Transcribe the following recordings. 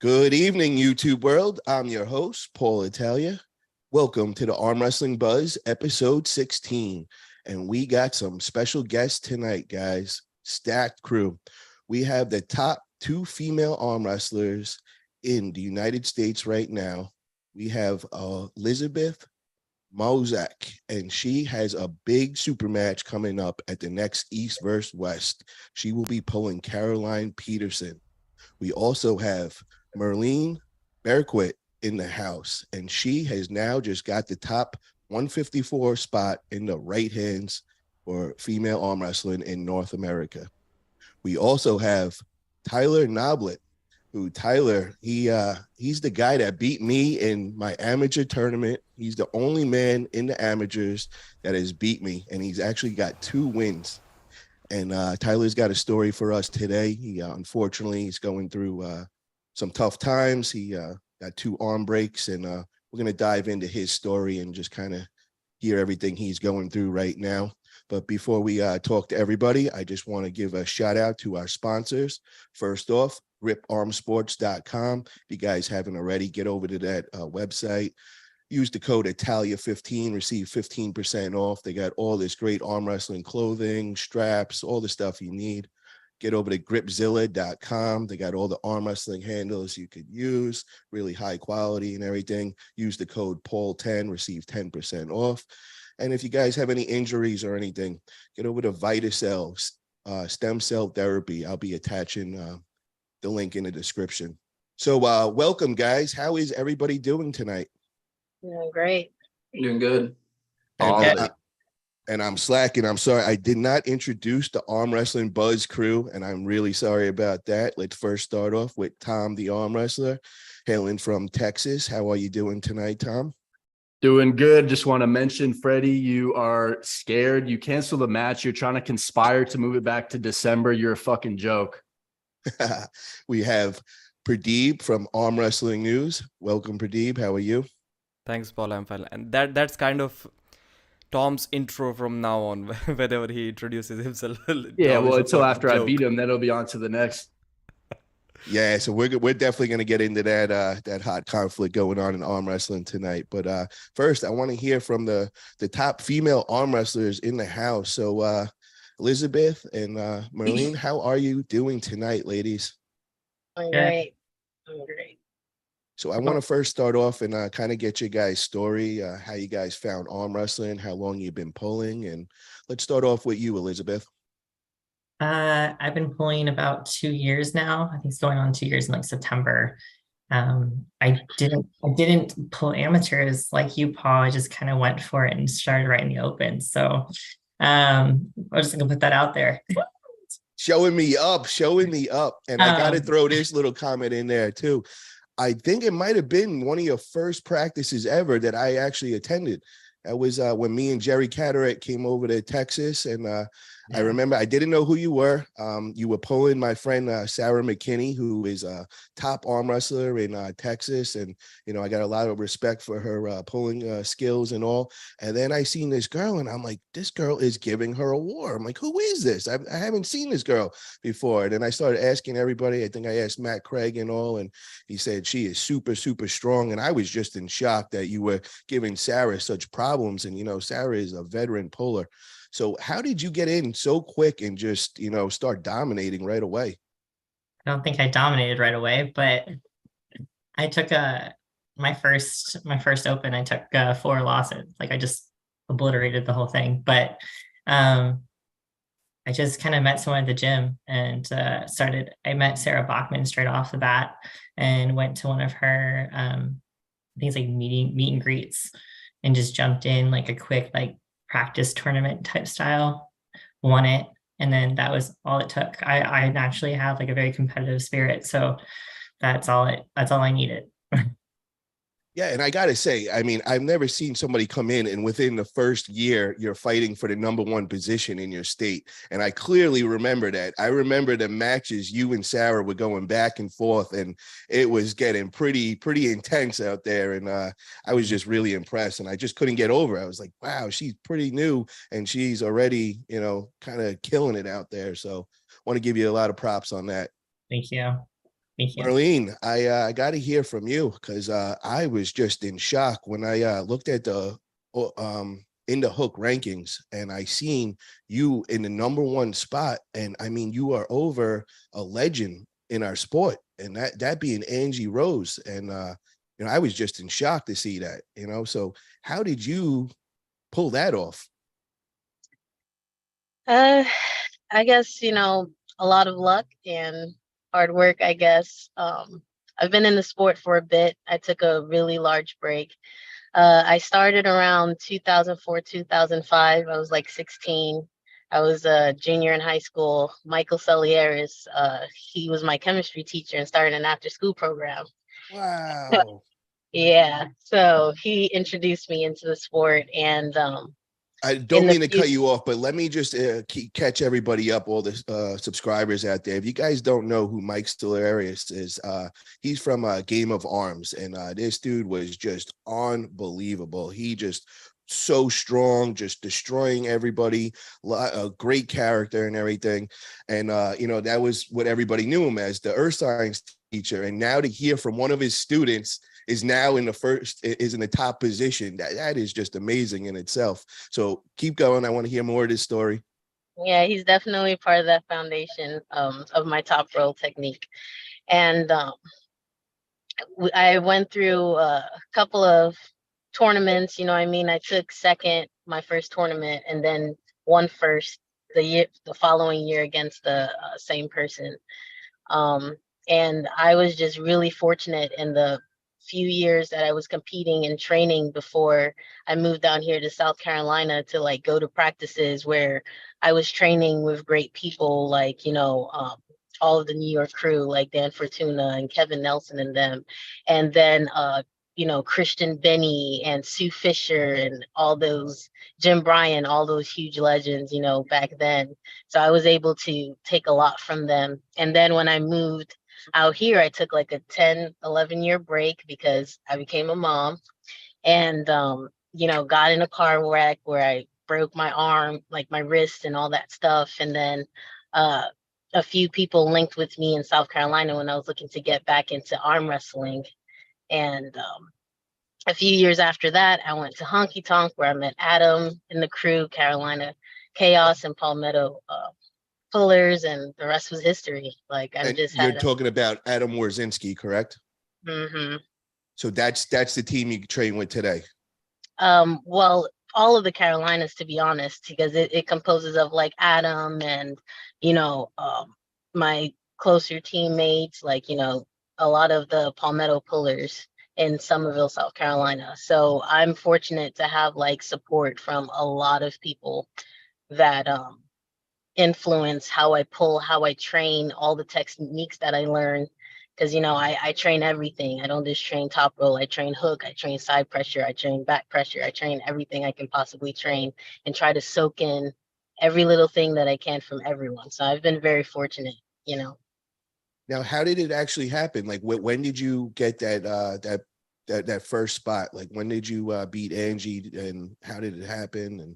Good evening, YouTube world. I'm your host, Paul Attire. Welcome to the Arm Wrestling Buzz, episode 16. And we got some special guests tonight, guys. Stacked crew. We have the top two female arm wrestlers in the United States right now. We have Elizabeth Mozak, and she has a big super match coming up at the next East vs. West. She will be pulling Caroline Peterson. We also have Merlene Berrouet in the house, and she has now just got the top 154 spot in the right hands for female arm wrestling in North America. We also have Tyler Noblitt, who he's the guy that beat me in my amateur tournament. He's the only man in the amateurs that has beat me, and he's actually got 2 wins. And Tyler's got a story for us today. He unfortunately he's going through some tough times. He got 2 arm breaks, and we're going to dive into his story and just kind of hear everything he's going through right now. But before we talk to everybody, I just want to give a shout out to our sponsors. First off, griparmsports.com. If you guys haven't already, get over to that website. Use the code Italia15, receive 15% off. They got all this great arm wrestling clothing, straps, all the stuff you need. Get over to gripzilla.com. They got all the arm wrestling handles you could use, really high quality and everything. Use the code Paul10, receive 10% off. And if you guys have any injuries or anything, get over to Vitacell, stem cell therapy. I'll be attaching the link in the description. So welcome, guys. How is everybody doing tonight? Doing great. Doing good. And I'm slacking. I'm sorry. I did not introduce the Arm Wrestling Buzz crew, and I'm really sorry about that. Let's first start off with Tom, the arm wrestler, hailing from Texas. How are you doing tonight, Tom? Doing good. Just want to mention, Freddie, you are scared. You canceled the match. You're trying to conspire to move it back to December. You're a fucking joke. We have Pradeep from Arm Wrestling News. Welcome, Pradeep. How are you? Thanks, Paul. I'm fine. And that's kind of Tom's intro from now on, whenever he introduces himself. Yeah, well, until after I beat him, then it'll be on to the next. Yeah, so we're definitely going to get into that hot conflict going on in arm wrestling tonight. But first, I want to hear from the top female arm wrestlers in the house. So Elizabeth and Merlene, how are you doing tonight, ladies? I'm great. I'm great. So I want to first start off and kind of get your guys' story, how you guys found arm wrestling, how long you've been pulling. And let's start off with you, Elizabeth. I've been pulling about 2 years now. I think it's going on 2 years in like September. I didn't pull amateurs like you, Paul. I just kind of went for it and started right in the open. So I'm just gonna put that out there. Showing me up. And I got to throw this little comment in there too. I think it might have been one of your first practices ever that I actually attended. That was when me and Jerry Cataract came over to Texas, and I remember I didn't know who you were. You were pulling my friend Sarah McKinney, who is a top arm wrestler in Texas, and I got a lot of respect for her pulling skills and all. And then I seen this girl, and I'm like, this girl is giving her a war. I'm like, who is this? I haven't seen this girl before. And then I started asking everybody. I think I asked Matt Craig and all, and he said she is super, super strong. And I was just in shock that you were giving Sarah such problems. And Sarah is a veteran puller. So how did you get in so quick and just, start dominating right away? I don't think I dominated right away, but I took my first open. I took 4 losses. Like I just obliterated the whole thing. But I just kind of met someone at the gym and I met Sarah Bachman straight off the bat and went to one of her I think it's like meet and greets, and just jumped in like a quick practice tournament type style, won it, and then that was all it took. I naturally have like a very competitive spirit, so that's all I needed. Yeah, and I got to say, I mean, I've never seen somebody come in and within the first year, you're fighting for the #1 position in your state. And I clearly remember that. I remember the matches you and Sarah were going back and forth, and it was getting pretty intense out there. And I was just really impressed, and I just couldn't get over it. I was like, wow, she's pretty new, and she's already, kind of killing it out there. So I want to give you a lot of props on that. Thank you. Thank you. Marlene, I got to hear from you because I was just in shock when I looked at the in the hook rankings and I seen you in the number one spot. And I mean, you are over a legend in our sport, and that being Angie Rose. And I was just in shock to see that. So how did you pull that off? I guess, a lot of luck and hard work, I guess. I've been in the sport for a bit. I took a really large break. I started around 2004, 2005. I was like 16. I was a junior in high school. Michael Celieris, he was my chemistry teacher and started an after school program. Wow. Yeah. So he introduced me into the sport, and I don't mean to cut you off, but let me just catch everybody up, all the subscribers out there. If you guys don't know who Mike Stillarius is, he's from Game of Arms, and this dude was just unbelievable. He just so strong, just destroying everybody, a great character and everything. And, that was what everybody knew him as, the earth science teacher. And now to hear from one of his students is now in the top position. That is just amazing in itself. So keep going. I want to hear more of this story. Yeah, he's definitely part of that foundation of my top roll technique. And I went through a couple of tournaments. I took second my first tournament, and then won first the following year against the same person. And I was just really fortunate in the few years that I was competing and training before I moved down here to South Carolina to like go to practices where I was training with great people like, all of the New York crew, like Dan Fortuna and Kevin Nelson and them. And then, Christian Benny and Sue Fisher and all those, Jim Bryan, all those huge legends, back then. So I was able to take a lot from them. And then when I moved out here, I took like a 10-11 year break because I became a mom, and got in a car wreck where I broke my arm, like my wrist and all that stuff. And then a few people linked with me in South Carolina when I was looking to get back into arm wrestling. And a few years after that, I went to Honky Tonk, where I met Adam and the crew, Carolina Chaos and Palmetto Pullers, and the rest was history. Like You're talking about Adam Warzinski, correct? Mm-hmm. So that's the team you train with today. Well, all of the Carolinas, to be honest, because it composes of like Adam and my closer teammates, like a lot of the Palmetto Pullers in Summerville, South Carolina. So I'm fortunate to have like support from a lot of people that influence how I pull, how I train, all the techniques that I learn. Because, I train everything. I don't just train top roll. I train hook. I train side pressure. I train back pressure. I train everything I can possibly train and try to soak in every little thing that I can from everyone. So I've been very fortunate, Now, how did it actually happen? Like, when did you get that first spot? Like, when did you beat Angie, and how did it happen? And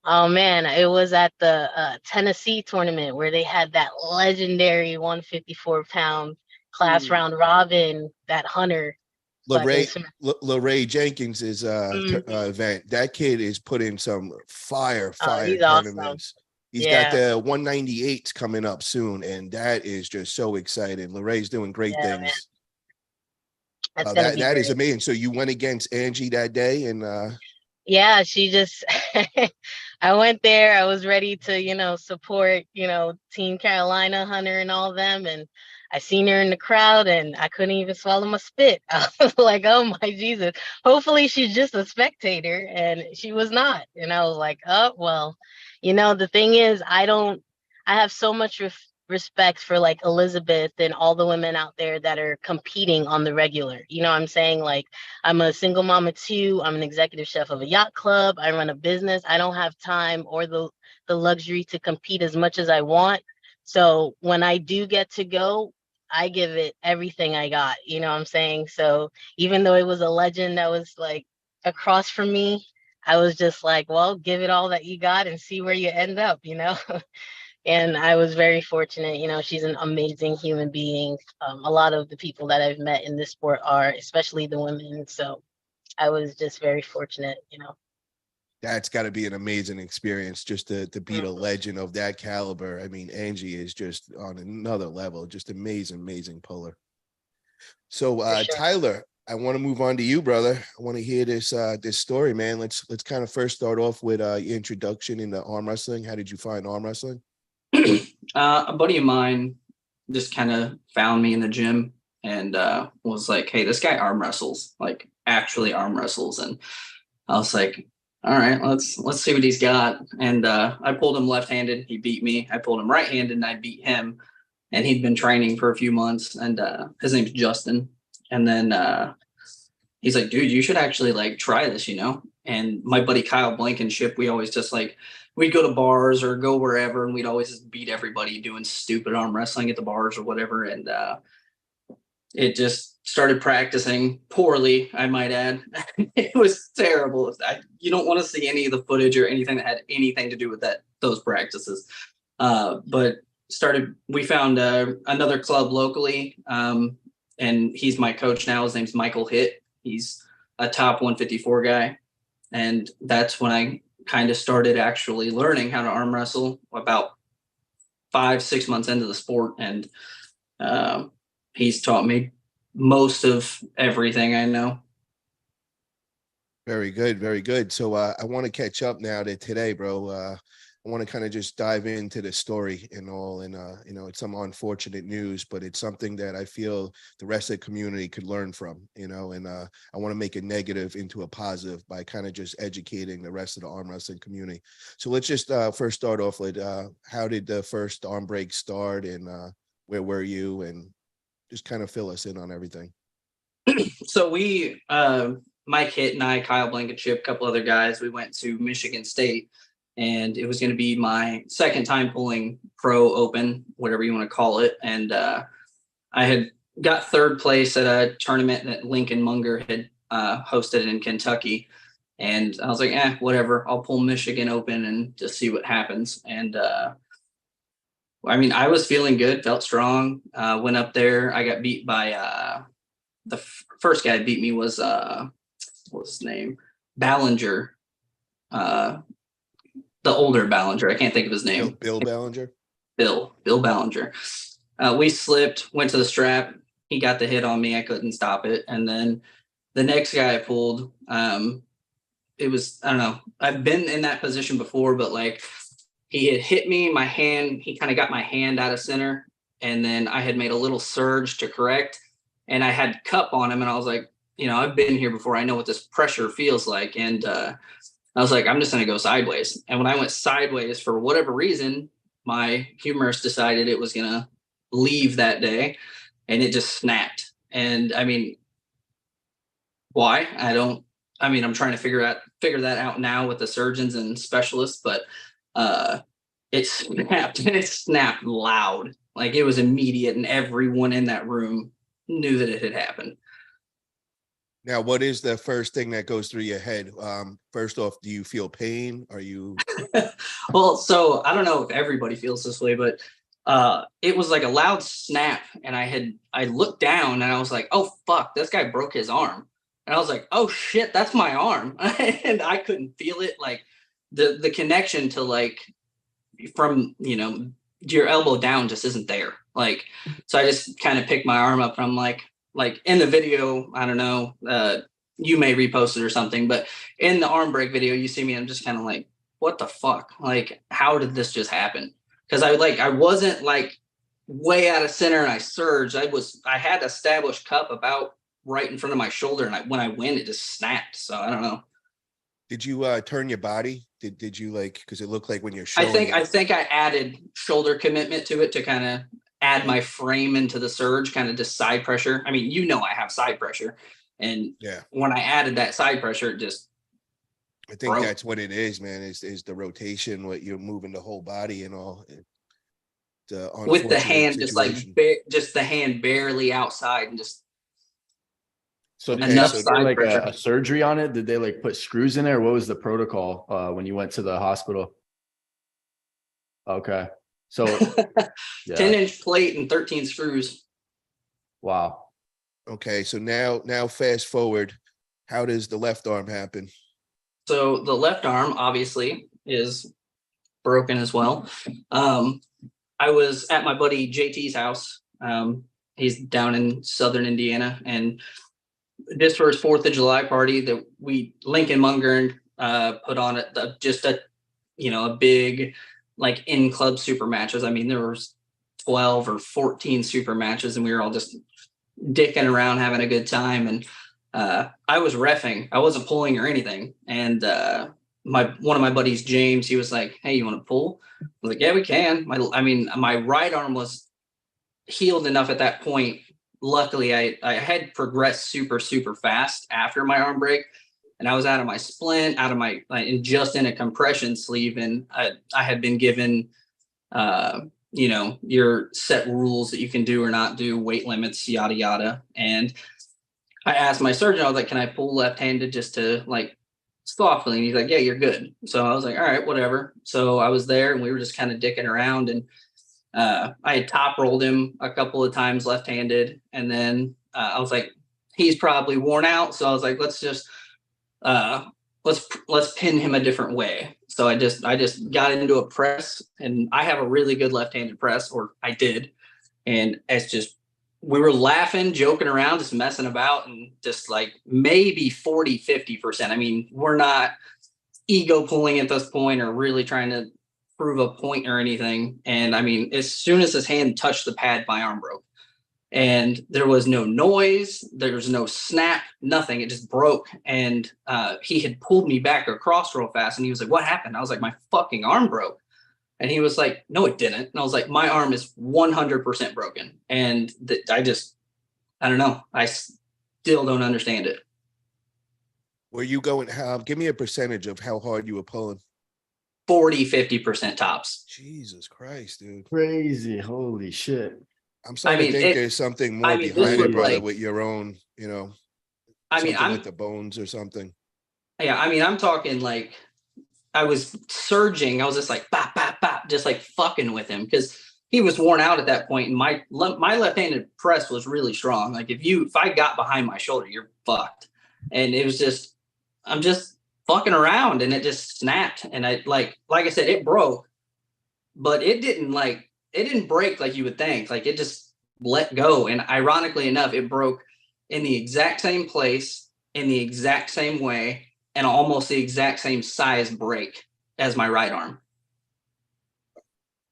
oh man, it was at the Tennessee tournament where they had that legendary 154-pound class round robin, that Hunter. Larratt Jenkins' event. That kid is putting some fire He's tournaments. awesome. He's got the 198s coming up soon, and that is just so exciting. Larratt's doing great things. That is amazing. So you went against Angie that day, and yeah, she just I went there. I was ready to, support, Team Carolina, Hunter and all them. And I seen her in the crowd and I couldn't even swallow my spit. I was like, oh my Jesus. Hopefully she's just a spectator. And she was not. And I was like, oh, well, the thing is, I have so much respect for like Elizabeth and all the women out there that are competing on the regular. I'm saying? Like, I'm a single mom of two. I'm an executive chef of a yacht club. I run a business. I don't have time or the luxury to compete as much as I want. So when I do get to go, I give it everything I got. You know what I'm saying? So even though it was a legend that was like across from me, I was just like, well, give it all that you got and see where you end up, And I was very fortunate. You know, she's an amazing human being. A lot of the people that I've met in this sport are, especially the women. So I was just very fortunate, you know. That's got to be an amazing experience just to beat a Mhm. legend of that caliber. I mean, Angie is just on another level, just amazing puller. So For sure. Tyler, I want to move on to you, brother. I want to hear this story, man. Let's kind of first start off with your introduction into arm wrestling. How did you find arm wrestling? A buddy of mine just kind of found me in the gym and was like, "Hey, this guy arm wrestles, like actually arm wrestles." And I was like, "All right, let's see what he's got." And I pulled him left-handed. He beat me. I pulled him right-handed, and I beat him. And he'd been training for a few months. And his name's Justin. And then he's like, "Dude, you should actually like try this, you know?" And my buddy Kyle Blankenship, we always just like, we'd go to bars or go wherever, and we'd always just beat everybody doing stupid arm wrestling at the bars or whatever. And it just started practicing poorly, I might add. It was terrible. You don't want to see any of the footage or anything that had anything to do with those practices. But we found another club locally, and he's my coach now. His name's Michael Hitt. He's a top 154 guy. And that's when I kind of started actually learning how to arm wrestle about 5-6 months into the sport. And he's taught me most of everything I know. Very good, very good. So I want to catch up now to today, bro. I want to kind of just dive into the story and all, and you know, it's some unfortunate news, but it's something that I feel the rest of the community could learn from, you know, and I want to make a negative into a positive by kind of just educating the rest of the arm wrestling community. So let's just first start off with how did the first arm break start, and where were you, and just kind of fill us in on everything. So we, Mike Hitt and I, Kyle Blankenship, a couple other guys, we went to Michigan State, and it was going to be my second time pulling pro open, whatever you want to call it. And I had got third place at a tournament that Lincoln Munger had hosted in Kentucky. And I was like, whatever, I'll pull Michigan open and just see what happens. And I mean, I was feeling good, felt strong, went up there. I got beat by the first guy that beat me was, what was his name? Ballinger. The older Ballinger. I can't think of his name. Bill Ballinger. Bill Ballinger. We slipped, went to the strap. He got the hit on me. I couldn't stop it. And then the next guy I pulled, it was, I don't know. I've been in that position before, but like he had hit me, my hand, he kind of got my hand out of center. And then I had made a little surge to correct. And I had cup on him. And I was like, you know, I've been here before. I know what this pressure feels like. And I was like, I'm just going to go sideways. And when I went sideways, for whatever reason, my humerus decided it was going to leave that day, and it just snapped. And I mean, why? I'm trying to figure that out now with the surgeons and specialists, but it snapped, and it snapped loud. Like it was immediate, and everyone in that room knew that it had happened. Now, what is the first thing that goes through your head? First off, do you feel pain? Are you? Well, so I don't know if everybody feels this way, but it was like a loud snap, and I looked down and I was like, oh fuck, this guy broke his arm. And I was like, oh shit, that's my arm. And I couldn't feel it. Like the connection to like from, you know, your elbow down just isn't there. Like, so I just kind of picked my arm up, and I'm like in the video, I don't know, you may repost it or something, but in the arm break video, you see me, I'm just kind of like, what the fuck? Like, how did this just happen? Because I wasn't like way out of center, and I surged. I had established cup about right in front of my shoulder, and when I went, it just snapped. So I don't know. Did you turn your body? Did you like, because it looked like when you're showing I think I added shoulder commitment to it to kind of add my frame into the surge, kind of just side pressure. I mean, you know, I have side pressure, and when I added that side pressure, it just I think that's what it is, man, is the rotation, what you're moving the whole body and all. With the hand, situation. Just the hand barely outside, and just so did enough side like a surgery on it? Did they like put screws in there? What was the protocol when you went to the hospital? Okay. So yeah. 10-inch plate and 13 screws. Wow. Okay, so now fast forward. How does the left arm happen? So the left arm obviously is broken as well. I was at my buddy JT's house. He's down in Southern Indiana, and just for his 4th of July party that Lincoln Munger put on just a big like in club super matches. I mean, there was 12 or 14 super matches, and we were all just dicking around having a good time. And I was reffing. I wasn't pulling or anything. And one of my buddies, James, he was like, "Hey, you want to pull?" I was like, "Yeah, we can." My right arm was healed enough at that point. Luckily, I had progressed super, super fast after my arm break, and I was out of my splint, and just in a compression sleeve. And I had been given, your set rules that you can do or not do, weight limits, yada, yada. And I asked my surgeon, I was like, "Can I pull left-handed just to like softly?" And he's like, "Yeah, you're good." So I was like, "All right, whatever." So I was there, and we were just kind of dicking around, and I had top rolled him a couple of times left-handed, and then I was like, "He's probably worn out." So I was like, "Let's just let's pin him a different way." So I just got into a press, and I have a really good left-handed press, or I did, and it's just we were laughing, joking around, just messing about, and just like maybe 40-50%. I mean, we're not ego pulling at this point or really trying to prove a point or anything. And I mean, as soon as his hand touched the pad, my arm broke. And there was no noise, there was no snap, nothing. It just broke. And he had pulled me back across real fast, and he was like, "What happened?" I was like, "My fucking arm broke." And he was like, "No, it didn't." And I was like, "My arm is 100% broken." And I don't know. I still don't understand it. Were you going, give me a percentage of how hard you were pulling. 40-50% tops. Jesus Christ, dude. Crazy. Holy shit. I'm starting to think there's something more behind it, brother, with your own, something with the bones or something. Yeah, I mean, I'm talking like I was surging. I was just like, bop, bop, bop, just like fucking with him, because he was worn out at that point. And my left-handed press was really strong. Like if I got behind my shoulder, you're fucked. And it was just, I'm just fucking around, and it just snapped. And I like I said, it broke, but it didn't break like you would think. Like it just let go. And ironically enough, it broke in the exact same place, in the exact same way, and almost the exact same size break as my right arm.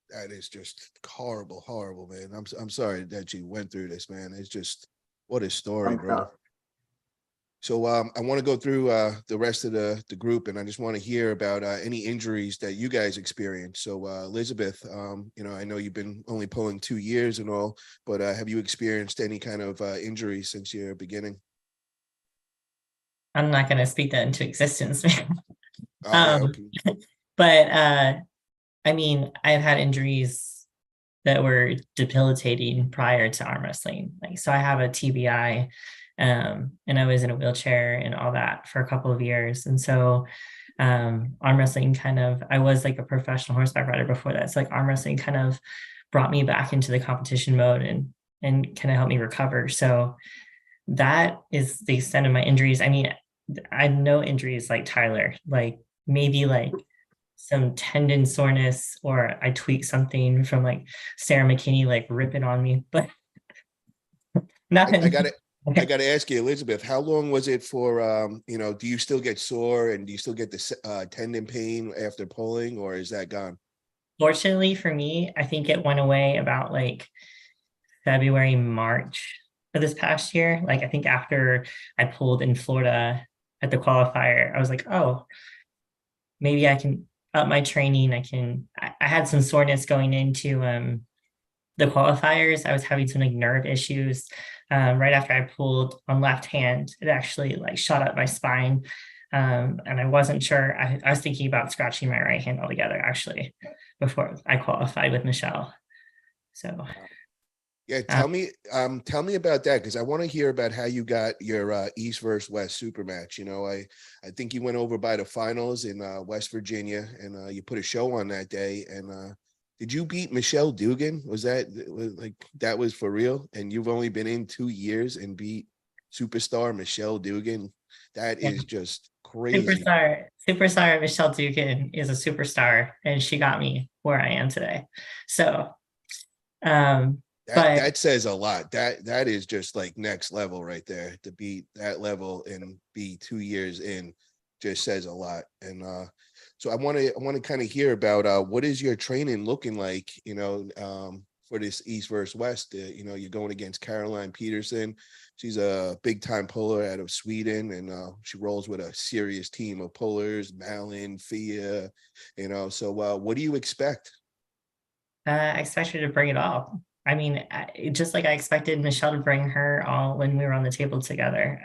That is just horrible, horrible, man. I'm sorry that you went through this, man. It's just, what a story, bro. So I want to go through the rest of the group, and I just want to hear about any injuries that you guys experienced. So Elizabeth, I know you've been only pulling 2 years and all, but have you experienced any kind of injuries since your beginning? I'm not going to speak that into existence. Okay. But I mean, I've had injuries that were debilitating prior to arm wrestling. Like, so I have a TBI, and I was in a wheelchair and all that for a couple of years. And so arm wrestling I was like a professional horseback rider before that. So like arm wrestling kind of brought me back into the competition mode and kind of helped me recover. So that is the extent of my injuries. I mean, I had no injuries like Tyler, like maybe like some tendon soreness, or I tweaked something from like Sarah McKinney, like ripping on me, but nothing. I got to ask you, Elizabeth, how long was it for, do you still get sore, and do you still get the tendon pain after pulling, or is that gone? Fortunately for me, I think it went away about like February, March of this past year. Like I think after I pulled in Florida at the qualifier, I was like, oh, maybe I can up my training. I had some soreness going into the qualifiers. I was having some like nerve issues. Right after I pulled on left hand, it actually like shot up my spine. And I wasn't sure. I was thinking about scratching my right hand altogether, actually, before I qualified with Michelle. So yeah, tell me about that, because I want to hear about how you got your East versus West super match. I think you went over by the finals in West Virginia, and you put a show on that day. And did you beat Michelle Dugan? Was that was for real? And you've only been in 2 years and beat superstar Michelle Dugan? That is just crazy. Superstar Michelle Dugan is a superstar, and she got me where I am today. So, that says a lot. That is just like next level right there. To beat that level and be 2 years in just says a lot. And so I want to kind of hear about what is your training looking like, for this East versus West. You're going against Caroline Peterson. She's a big time puller out of Sweden, and she rolls with a serious team of pullers, Malin, Fia, so what do you expect? I expect her to bring it all. I mean, just like I expected Michelle to bring her all when we were on the table together.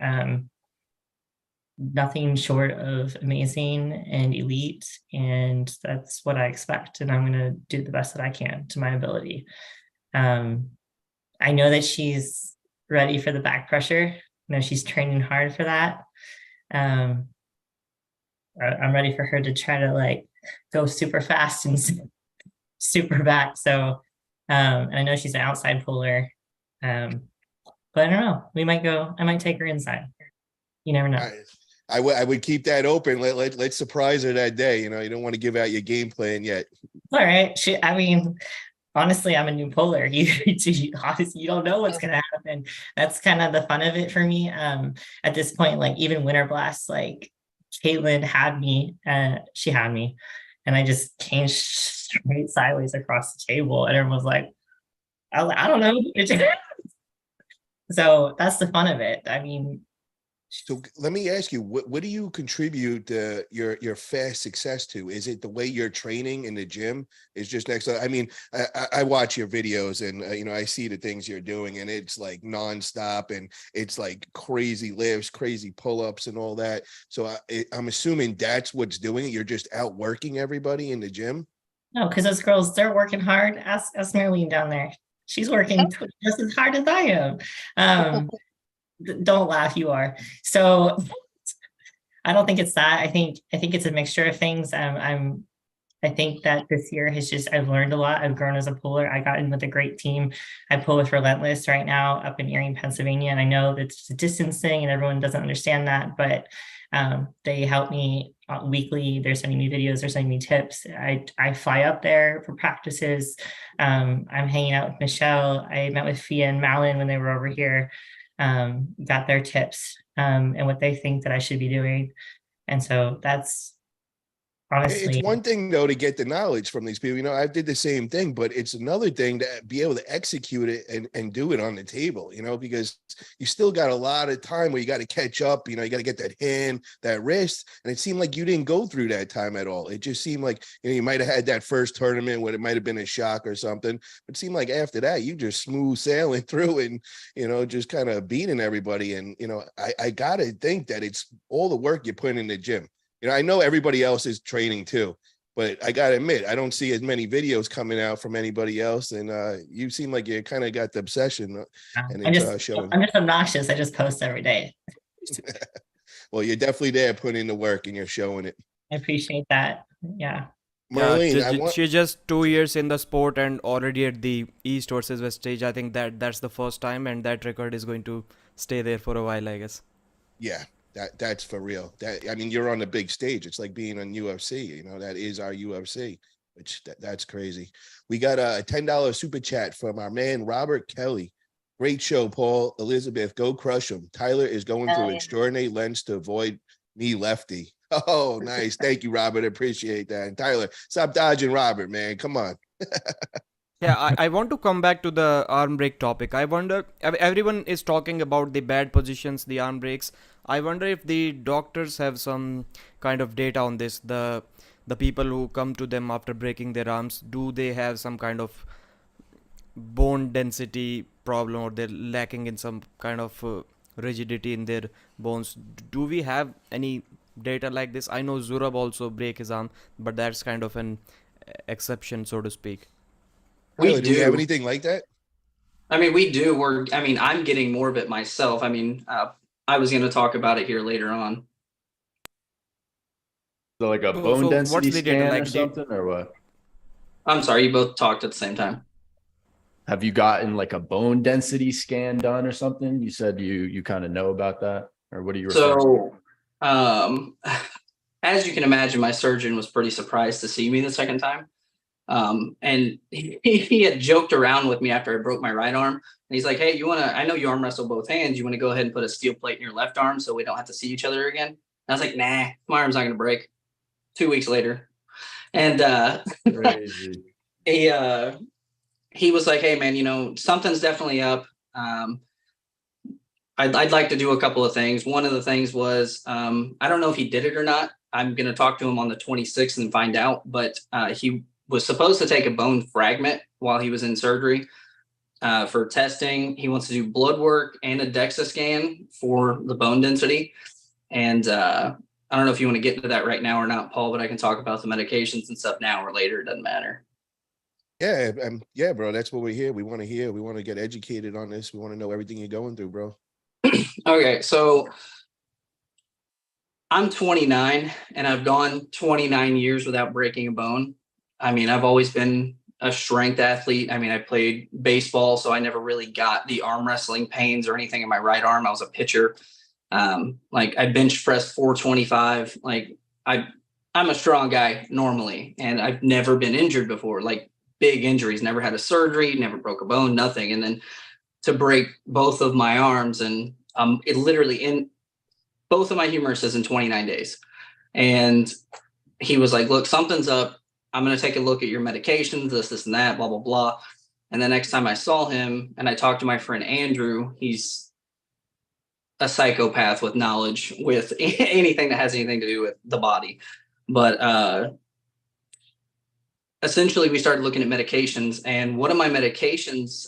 Nothing short of amazing and elite, and that's what I expect. And I'm going to do the best that I can to my ability. I know that she's ready for the back pressure. She's training hard for that. I'm ready for her to try to go super fast and super back. So, and I know she's an outside puller, but I don't know. I might take her inside. You never know. I would keep that open. Let's surprise her that day. You don't want to give out your game plan yet. All right. Honestly, I'm a new puller. You don't know what's going to happen. That's kind of the fun of it for me. At this point, even Winter Blast, Caitlin had me, she had me, and I just came straight sideways across the table, and everyone was like, I don't know. So that's the fun of it. So let me ask you, what do you contribute your fast success to? Is it the way you're training in the gym is just next? I watch your videos and, I see the things you're doing, and it's nonstop, and it's crazy lifts, crazy pull-ups and all that. So I'm assuming that's what's doing it. You're just outworking everybody in the gym. No, because those girls, they're working hard. Ask Marlene down there. She's working just as hard as I am. Don't laugh, you are. So I don't think it's that. I think it's a mixture of things. I think that this year I've learned a lot. I've grown as a puller. I got in with a great team. I pull with Relentless right now up in Erie, Pennsylvania. And I know that it's a distance thing and everyone doesn't understand that, but they help me weekly. They're sending me videos. They're sending me tips. I fly up there for practices. I'm hanging out with Michelle. I met with Fia and Malin when they were over here. Got their tips and what they think that I should be doing. And so that's honestly, it's one thing though to get the knowledge from these people. I did the same thing, but it's another thing to be able to execute it and do it on the table, because you still got a lot of time where you got to catch up, you got to get that hand, that wrist. And it seemed like you didn't go through that time at all. It just seemed like, you might have had that first tournament where it might've been a shock or something, but it seemed like after that, you just smooth sailing through and, just kind of beating everybody. And, I got to think that it's all the work you put in the gym. I know everybody else is training too, but I got to admit, I don't see as many videos coming out from anybody else. And you seem like you kind of got the obsession and it's showing. I'm just obnoxious. I just post every day. Well, you're definitely there putting in the work and you're showing it. I appreciate that. Yeah. Marlene, she's just 2 years in the sport and already at the East versus West stage. I think that's the first time, and that record is going to stay there for a while, I guess. Yeah. That's for real. You're on the big stage. It's like being on UFC. That is our UFC, which that's crazy. We got a $10 super chat from our man Robert Kelly. Great show, Paul. Elizabeth, go crush them. Tyler is going through extraordinary lengths to avoid me lefty. Oh, nice. Thank you, Robert. I appreciate that. And Tyler, stop dodging Robert, man. Come on. Yeah, I want to come back to the arm break topic. I wonder, everyone is talking about the bad positions, the arm breaks. I wonder if the doctors have some kind of data on this. The people who come to them after breaking their arms, do they have some kind of bone density problem, or they're lacking in some kind of rigidity in their bones? Do we have any data like this? I know Zurab also break his arm, but that's kind of an exception, so to speak. Do you have anything like that? We do. I'm getting more of it myself. I was going to talk about it here later on. So like a bone density scan or something, or what? I'm sorry, you both talked at the same time. Have you gotten like a bone density scan done or something? You said you kind of know about that, or what are you referring to? So, as you can imagine, my surgeon was pretty surprised to see me the second time. And he had joked around with me after I broke my right arm. And he's like, hey, I know you arm wrestle both hands. You want to go ahead and put a steel plate in your left arm so we don't have to see each other again? And I was like, nah, my arm's not going to break. 2 weeks later. And Crazy. he was like, hey, man, something's definitely up. I'd like to do a couple of things. One of the things was, I don't know if he did it or not. I'm going to talk to him on the 26th and find out. But he was supposed to take a bone fragment while he was in surgery for testing. He wants to do blood work and a DEXA scan for the bone density. And I don't know if you want to get into that right now or not, Paul, but I can talk about the medications and stuff now or later. It doesn't matter. Yeah, yeah, bro. That's what we're here. We want to hear. We want to get educated on this. We want to know everything you're going through, bro. Okay, so I'm 29 and I've gone 29 years without breaking a bone. I mean, I've always been a strength athlete. I mean, I played baseball, so I never really got the arm wrestling pains or anything in my right arm. I was a pitcher. Like I bench pressed 425. Like I'm a strong guy normally, and I've never been injured before. Like big injuries, never had a surgery, never broke a bone, nothing. And then to break both of my arms and it literally in both of my humeruses in 29 days. And he was like, look, something's up. I'm going to take a look at your medications, this and that, blah, blah, blah. And the next time I saw him and I talked to my friend Andrew, he's a psychopath with knowledge with anything that has anything to do with the body. But essentially we started looking at medications, and one of my medications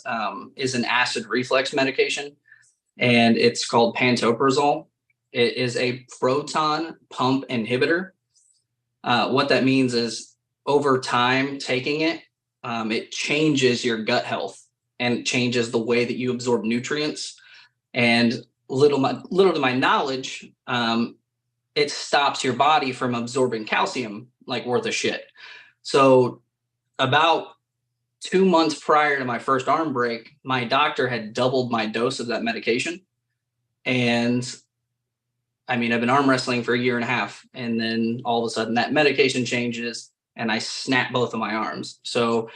is an acid reflux medication, and it's called pantoprazole. It is a proton pump inhibitor. What that means is over time taking it, it changes your gut health and changes the way that you absorb nutrients. And little to my knowledge, it stops your body from absorbing calcium like worth a shit. So about 2 months prior to my first arm break, my doctor had doubled my dose of that medication. And I mean, I've been arm wrestling for a year and a half, and then all of a sudden that medication changes and I snap both of my arms. So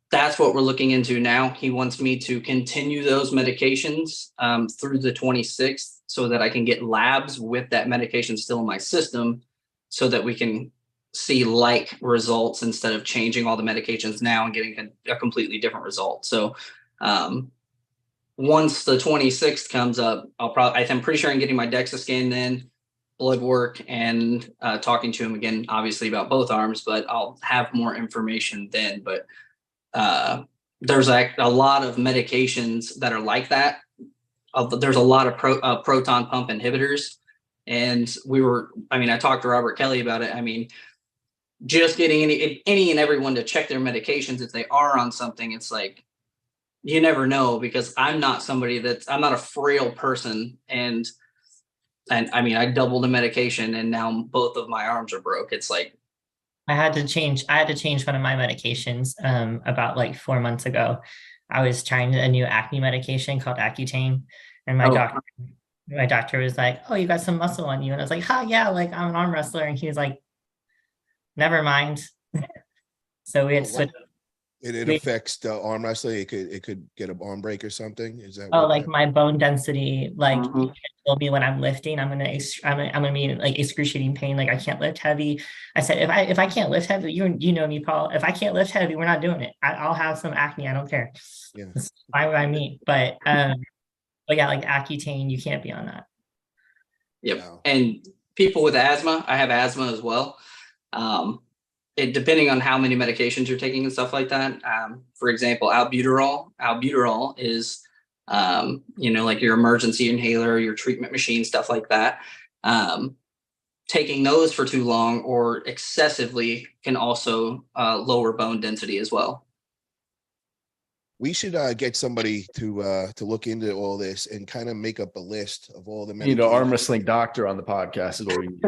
that's what we're looking into now. He wants me to continue those medications through the 26th so that I can get labs with that medication still in my system so that we can see like results instead of changing all the medications now and getting a completely different result. So once the 26th comes up, I'm pretty sure I'm getting my DEXA scan then, blood work, and talking to him again, obviously about both arms, but I'll have more information then. But there's like a lot of medications that are like that. There's a lot of proton pump inhibitors. And I talked to Robert Kelly about it. I mean, just getting any and everyone to check their medications if they are on something, it's like, you never know, because I'm not a frail person. And I mean, I doubled the medication and now both of my arms are broke. It's like, I had to change one of my medications about like 4 months ago. I was trying a new acne medication called Accutane, and my doctor was like, oh, you got some muscle on you. And I was like, yeah, like I'm an arm wrestler. And he was like, never mind. So we had to switch. It affects the arm wrestling. It could get an arm break or something. Is that? Like my bone density, like told me when I'm lifting, I'm gonna be in like excruciating pain. Like I can't lift heavy. I said, if I can't lift heavy, you know me, Paul. If I can't lift heavy, we're not doing it. I'll have some acne. I don't care. Yeah. That's fine what I mean. But yeah, like Accutane, you can't be on that. Yep. Wow. And people with asthma, I have asthma as well. Depending on how many medications you're taking and stuff like that. For example, albuterol is, like your emergency inhaler, your treatment machine, stuff like that. Taking those for too long or excessively can also lower bone density as well. We should get somebody to look into all this and kind of make up a list of all the You need an medications. arm wrestling doctor on the podcast is what we need.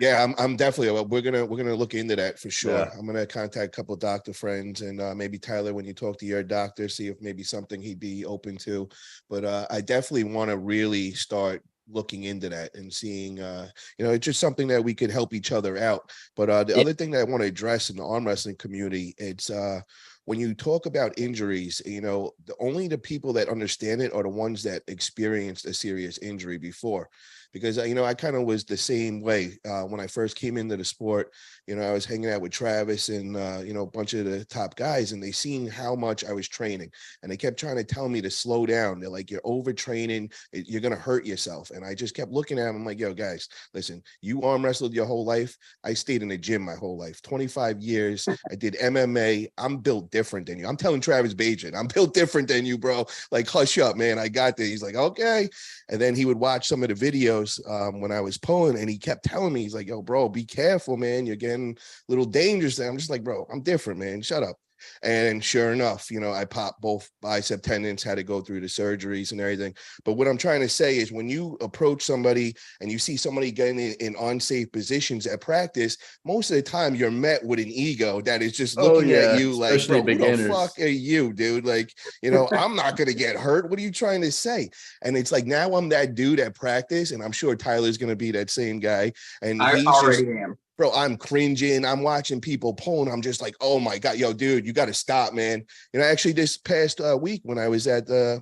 Yeah, I'm definitely. We're gonna look into that for sure. Yeah. I'm gonna contact a couple of doctor friends and maybe Tyler, when you talk to your doctor, see if maybe something he'd be open to. But I definitely want to really start looking into that and seeing, it's just something that we could help each other out. But the other thing that I want to address in the arm wrestling community, it's when you talk about injuries, only the people that understand it are the ones that experienced a serious injury before. Because, I kind of was the same way when I first came into the sport. I was hanging out with Travis and, a bunch of the top guys, and they seen how much I was training. And they kept trying to tell me to slow down. They're like, you're overtraining. You're going to hurt yourself. And I just kept looking at them. I'm like, yo, guys, listen, you arm wrestled your whole life. I stayed in the gym my whole life, 25 years. I did MMA. I'm built different than you. I'm telling Travis Bajan, I'm built different than you, bro. Like, hush up, man. I got this. He's like, okay. And then he would watch some of the videos when I was pulling, and he kept telling me, he's like, yo, bro, be careful, man. You're getting a little dangerous. And I'm just like, bro, I'm different, man. Shut up. And sure enough, I popped both bicep tendons, had to go through the surgeries and everything. But what I'm trying to say is, when you approach somebody and you see somebody getting in unsafe positions at practice, most of the time you're met with an ego that is just looking at you like, especially bro, who beginners. the fuck are you, dude? Like, I'm not going to get hurt. What are you trying to say? And it's like, now I'm that dude at practice, and I'm sure Tyler's going to be that same guy. And I he's already just, am. bro, I'm cringing. I'm watching people pulling. I'm just like, oh my God, yo, dude, you got to stop, man. Actually this past week when I was at the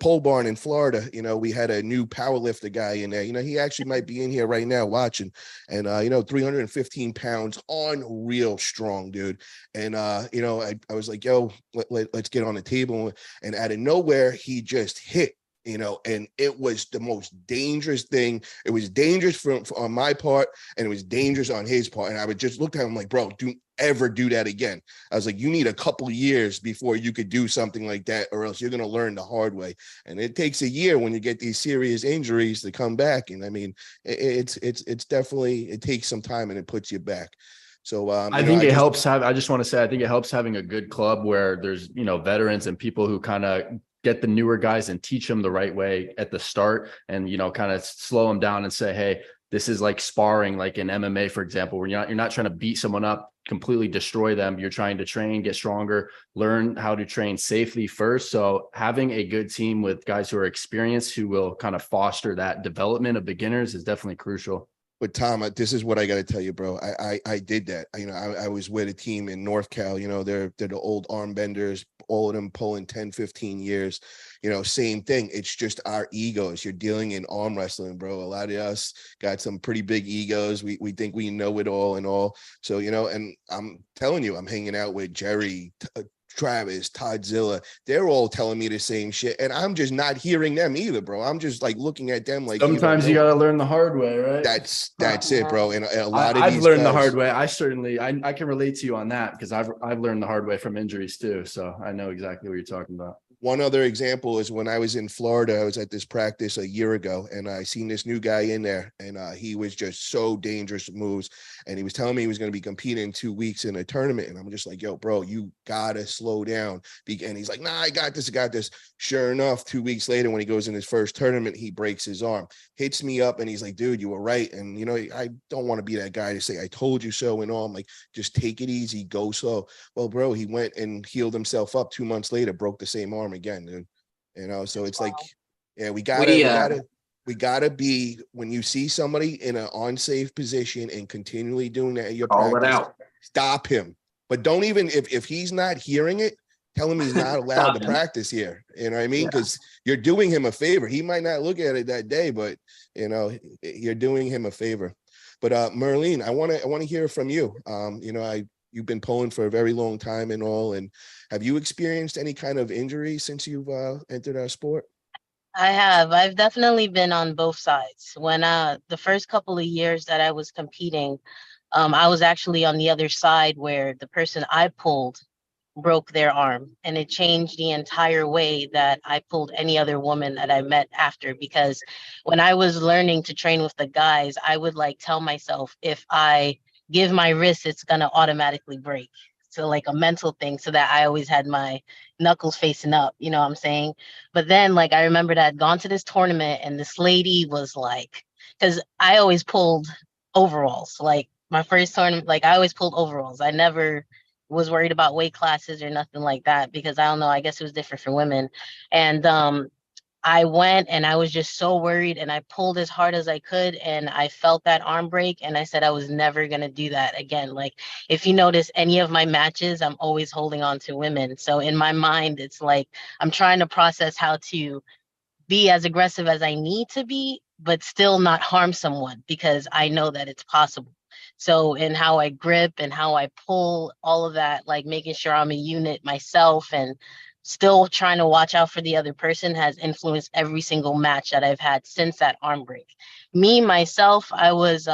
pole barn in Florida, we had a new powerlifter guy in there. He actually might be in here right now watching. And 315 pounds, unreal strong, dude. And I was like, yo, let's get on the table. And out of nowhere, he just hit. And it was the most dangerous thing. It was dangerous on my part, and it was dangerous on his part. And I would just look at him like, bro, don't ever do that again. I was like, you need a couple years before you could do something like that, or else you're going to learn the hard way. And it takes a year when you get these serious injuries to come back. And I mean, it's definitely, it takes some time, and it puts you back. So I think it helps I just want to say, I think it helps having a good club where there's, veterans and people who kind of get the newer guys and teach them the right way at the start, and, kind of slow them down and say, hey, this is like sparring, like in MMA, for example, where you're not trying to beat someone up, completely destroy them. You're trying to train, get stronger, learn how to train safely first. So having a good team with guys who are experienced, who will kind of foster that development of beginners, is definitely crucial. But Tom, this is what I got to tell you, bro. I did that. I was with a team in North Cal. They're the old arm benders, all of them pulling 10, 15 years. Same thing. It's just our egos. You're dealing in arm wrestling, bro. A lot of us got some pretty big egos. We think we know it all and all. So, and I'm telling you, I'm hanging out with Jerry, Travis, Toddzilla, they're all telling me the same shit, and I'm just not hearing them either, bro. I'm just like looking at them like, sometimes you gotta learn the hard way, right? That's it, bro. And a lot of I've these learned guys, the hard way. I can relate to you on that, because I've learned the hard way from injuries too. So I know exactly what you're talking about. One other example is when I was in Florida, I was at this practice a year ago, and I seen this new guy in there, and he was just so dangerous with moves. And he was telling me he was going to be competing in 2 weeks in a tournament. And I'm just like, yo, bro, you got to slow down. And he's like, nah, I got this. Sure enough, 2 weeks later, when he goes in his first tournament, he breaks his arm, hits me up. And he's like, dude, you were right. And, I don't want to be that guy to say, I told you so and all. I'm like, just take it easy, go slow. Well, bro, he went and healed himself up 2 months later, broke the same arm again, dude. So it's like, yeah, we gotta be, when you see somebody in an unsafe position and continually doing that at your call practice, it out. Stop him. But don't even, if he's not hearing it, tell him he's not allowed to practice here. You know what I mean? Because you're doing him a favor. He might not look at it that day, but you're doing him a favor. But Merlene, I want to hear from you. You've been pulling for a very long time and all. And have you experienced any kind of injury since you've entered our sport? I have. I've definitely been on both sides. When the first couple of years that I was competing, I was actually on the other side where the person I pulled broke their arm, and it changed the entire way that I pulled any other woman that I met after. Because when I was learning to train with the guys, I would tell myself, if I give my wrist, it's gonna automatically break. to like a mental thing so that I always had my knuckles facing up, you know what I'm saying? But then like I remembered I'd gone to this tournament and this lady was like, because I always pulled overalls. Like my first tournament, like I always pulled overalls. I never was worried about weight classes or nothing like that because I don't know, I guess it was different for women. And I went and I was just so worried and I pulled as hard as I could and I felt that arm break and I said I was never going to do that again. Like if you notice any of my matches, I'm always holding on to women. So in my mind, it's like I'm trying to process how to be as aggressive as I need to be, but still not harm someone because I know that it's possible. So in how I grip and how I pull, all of that, like making sure I'm a unit myself and still trying to watch out for the other person has influenced every single match that I've had since that arm break. Me myself, I was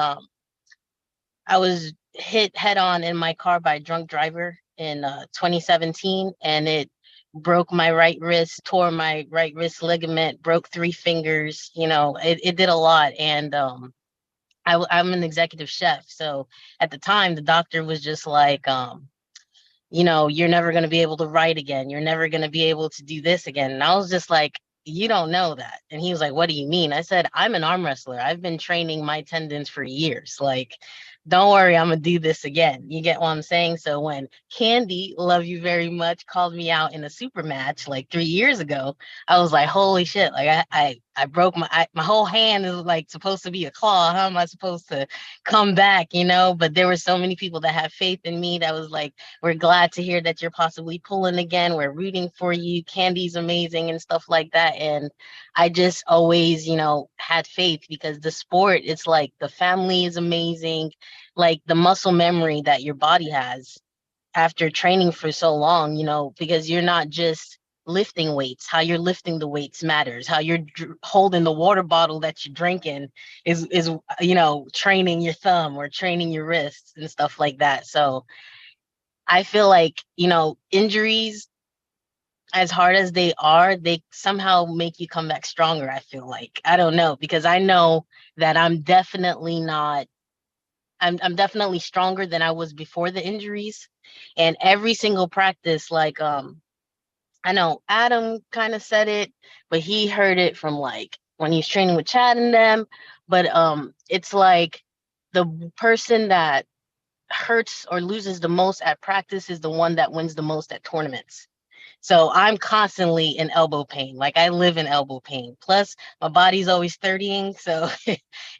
hit head on in my car by a drunk driver in 2017, and it broke my right wrist, tore my right wrist ligament, broke 3 fingers. You know, it did a lot. And I'm an executive chef. So at the time, the doctor was just like, you know, you're never going to be able to write again. You're never going to be able to do this again. And I was just like, you don't know that. And he was like, what do you mean? I said, I'm an arm wrestler. I've been training my tendons for years. Like, don't worry, I'm going to do this again. You get what I'm saying? So when Candy, love you very much, called me out in a super match like 3 years ago, I was like, holy shit. Like I broke my whole hand is like supposed to be a claw. How am I supposed to come back, you know? But there were so many people that had faith in me that was like, we're glad to hear that you're possibly pulling again. We're rooting for you. Candy's amazing and stuff like that. And I just always, you know, had faith because the sport, it's like the family is amazing. Like the muscle memory that your body has after training for so long, you know, because you're not just lifting weights. How you're lifting the weights matters. How you're holding the water bottle that you're drinking is you know, training your thumb or training your wrists and stuff like that. So I feel like, you know, injuries, as hard as they are, they somehow make you come back stronger, I feel like. I don't know, because I know that I'm definitely not, I'm definitely stronger than I was before the injuries. And every single practice, like I know Adam kind of said it, but he heard it from like when he was training with Chad and them. But it's like the person that hurts or loses the most at practice is the one that wins the most at tournaments. So I'm constantly in elbow pain. Like I live in elbow pain. Plus my body's always 30ing. So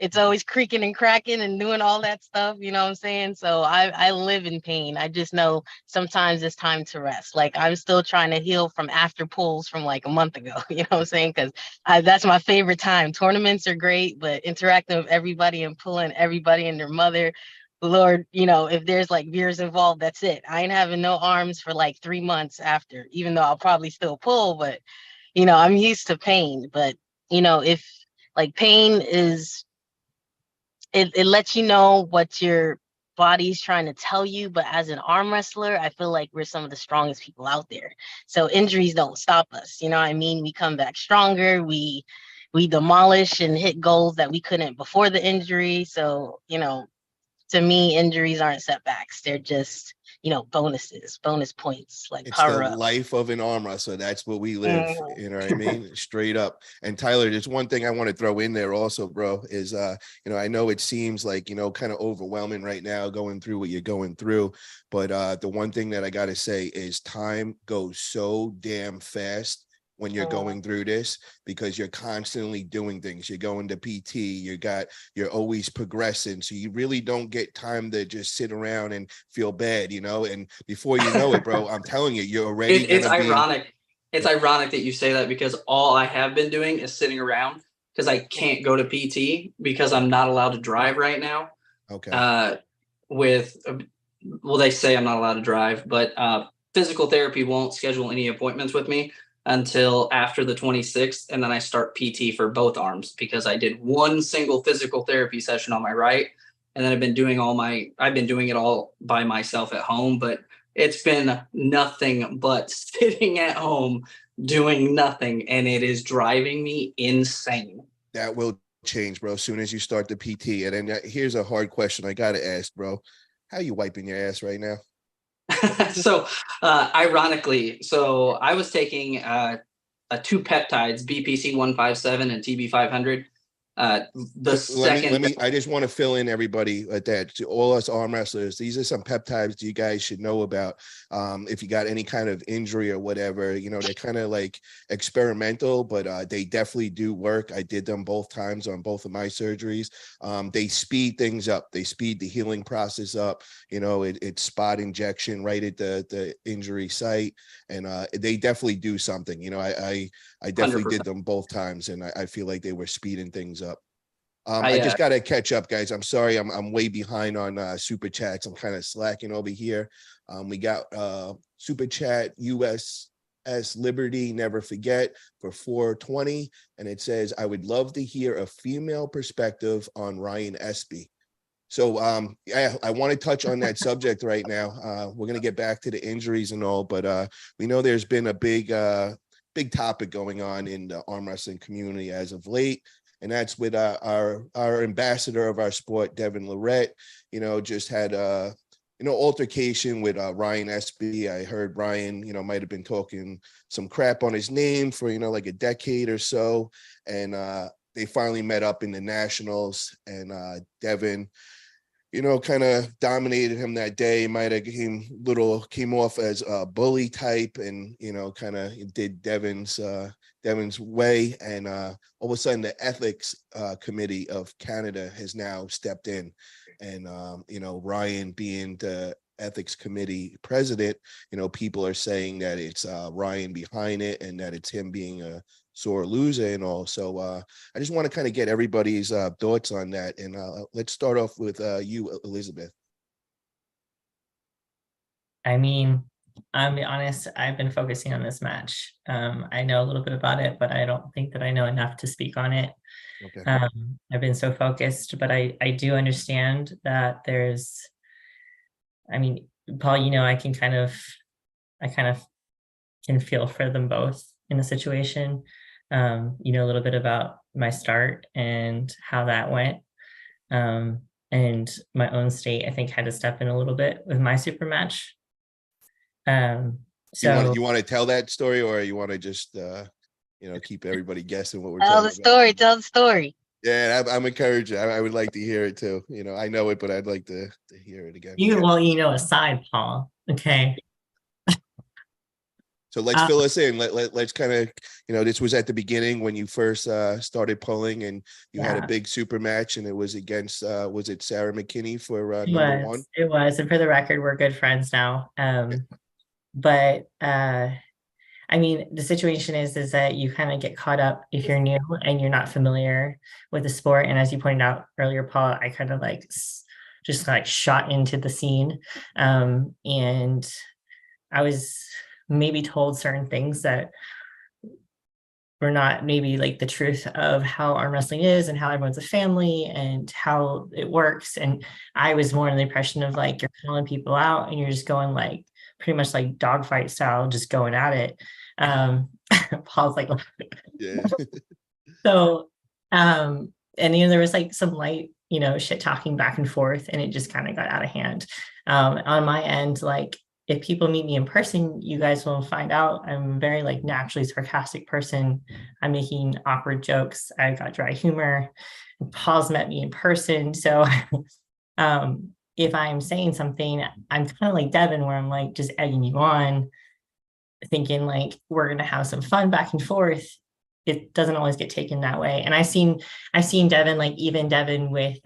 it's always creaking and cracking and doing all that stuff. You know what I'm saying? So I live in pain. I just know sometimes it's time to rest. Like I'm still trying to heal from after pulls from like a month ago. You know what I'm saying? Because that's my favorite time. Tournaments are great, but interacting with everybody and pulling everybody and their mother, Lord, you know, if there's like beers involved, that's it. I ain't having no arms for like 3 months after, even though I'll probably still pull, but you know, I'm used to pain. But you know, if like pain is, it lets you know what your body's trying to tell you. But as an arm wrestler, I feel like we're some of the strongest people out there. So injuries don't stop us. You know what I mean? We come back stronger. We demolish and hit goals that we couldn't before the injury. So, you know, to me, injuries aren't setbacks. They're just, you know, bonuses, bonus points, like It's the power ups. life of an arm wrestler. That's what we live. You know what I mean? Straight up. And Tyler, there's one thing I want to throw in there also, bro, is you know, I know it seems like, you know, kind of overwhelming right now going through what you're going through. But the one thing that I gotta say is time goes so damn fast when you're going through this, because you're constantly doing things. You're going to PT, you're always progressing. So you really don't get time to just sit around and feel bad, you know? And before you know it, bro, I'm telling you, you're already It's gonna be ironic. It's ironic that you say that because all I have been doing is sitting around because I can't go to PT because I'm not allowed to drive right now. okay. With well, they say I'm not allowed to drive, but physical therapy won't schedule any appointments with me until after the 26th, and then I start PT for both arms because I did one single physical therapy session on my right, and then I've been doing it all by myself at home, but it's been nothing but sitting at home doing nothing, and it is driving me insane. That will change, bro, as soon as you start the PT. And then here's a hard question I gotta ask, bro. How you wiping your ass right now? So ironically, so I was taking two peptides, BPC 157 and TB 500. Let me I just want to fill in everybody at that, to all us arm wrestlers. These are some peptides you guys should know about. If you got any kind of injury or whatever, you know, they're kind of like experimental, but they definitely do work. I did them both times on both of my surgeries. They speed things up. They speed the healing process up. You know, it's spot injection right at the injury site, and they definitely do something. You know, I definitely 100%. did them both times, and I feel like they were speeding things up. I just got to catch up, guys. I'm sorry. I'm way behind on super chats. I'm kind of slacking over here. We got super chat USS Liberty Never Forget for 420. And it says, I would love to hear a female perspective on Ryan Espy. So yeah, I want to touch on that subject right now. We're going to get back to the injuries and all, but we know there's been a big topic going on in the arm wrestling community as of late. And that's with our ambassador of our sport, Devon Larratt, you know, just had a, you know, altercation with Ryan Espy. I heard Ryan, you know, might have been talking some crap on his name for, you know, like a decade or so. And they finally met up in the nationals, and Devon, you know, kind of dominated him that day. Might have came off as a bully type, and, you know, kind of did Devon's way. And all of a sudden the ethics committee of Canada has now stepped in, and you know, Ryan being the ethics committee president, you know, people are saying that it's Ryan behind it, and that it's him being a sore loser and all. So I just want to kind of get everybody's thoughts on that, and let's start off with you, Elizabeth. I mean, I'll be honest, I've been focusing on this match. I know a little bit about it, but I don't think that I know enough to speak on it. Okay. I've been so focused, but I do understand that there's, I mean, Paul, you know, I kind of can feel for them both in the situation. You know, a little bit about my start and how that went. And my own state, I think, had to step in a little bit with my super match. So you want to tell that story, or you want to just you know, keep everybody guessing what we're Tell the talking about? Tell the story. Yeah, I'm encouraging. I would like to hear it too. You know, I know it, but I'd like to hear it again. well, you know, aside, Paul. Okay. So let's fill us in. Let's kind of, you know, this was at the beginning when you first started pulling, and you had a big super match, and it was against was it Sarah McKinney for number one? It was, and for the record, we're good friends now. But I mean, the situation is that you kind of get caught up if you're new and you're not familiar with the sport. And as you pointed out earlier, Paul, I kind of like just like shot into the scene, and I was maybe told certain things that were not maybe like the truth of how arm wrestling is and how everyone's a family and how it works. And I was more in the impression of like, you're calling people out and you're just going like pretty much like dogfight style, just going at it. Paul's like, yeah. So, and you know, there was like some light, you know, shit talking back and forth, and it just kind of got out of hand. On my end, like, if people meet me in person, you guys will find out I'm a very like naturally sarcastic person. I'm making awkward jokes. I've got dry humor. Paul's met me in person. So if I'm saying something, I'm kind of like Devon, where I'm like just egging you on, thinking like we're gonna have some fun back and forth. It doesn't always get taken that way. And I've seen Devon, like even Devon with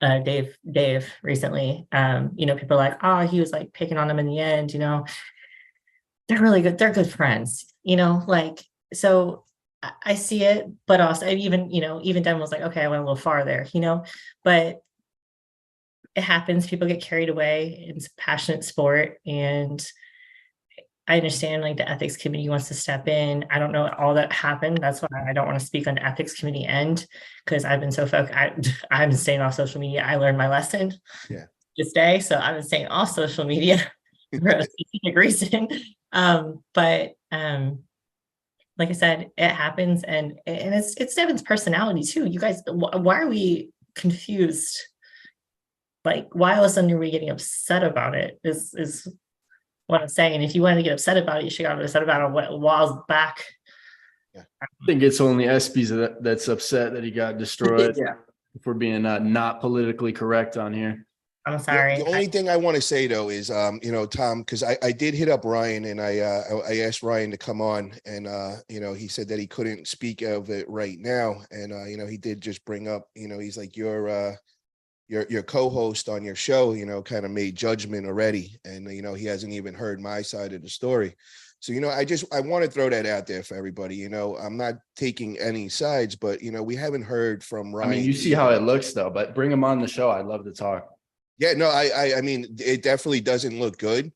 Dave recently, you know, people are like, oh, he was like picking on him in the end, you know. They're really good, they're good friends, you know, like, so I see it, but also even Devon was like, okay, I went a little far there, you know, but it happens, people get carried away. It's a passionate sport, and I understand like the ethics committee wants to step in. I don't know all that happened. That's why I don't want to speak on the ethics committee end, because I've been so focused. I've been staying off social media. I learned my lesson this day. So I've been staying off social media for a specific reason. But like I said, it happens, and it's Devon's personality too. You guys, why are we confused? like, why all of a sudden are we getting upset about it? Is what I'm saying. And if you wanted to get upset about it, you should have got upset about it a while back. I think it's only ESPYs that's upset that he got destroyed. Yeah. If we're being not politically correct on here. I'm sorry. The only thing I want to say though is, Tom, because I did hit up Ryan and I asked Ryan to come on, and he said that he couldn't speak of it right now, and he did just bring up, he's like your co-host on your show, kind of made judgment already, and he hasn't even heard my side of the story. So I want to throw that out there for everybody. I'm not taking any sides, but we haven't heard from Ryan. I mean, you see how it looks though, but bring him on the show. I'd love to talk. Yeah, no, I mean, it definitely doesn't look good.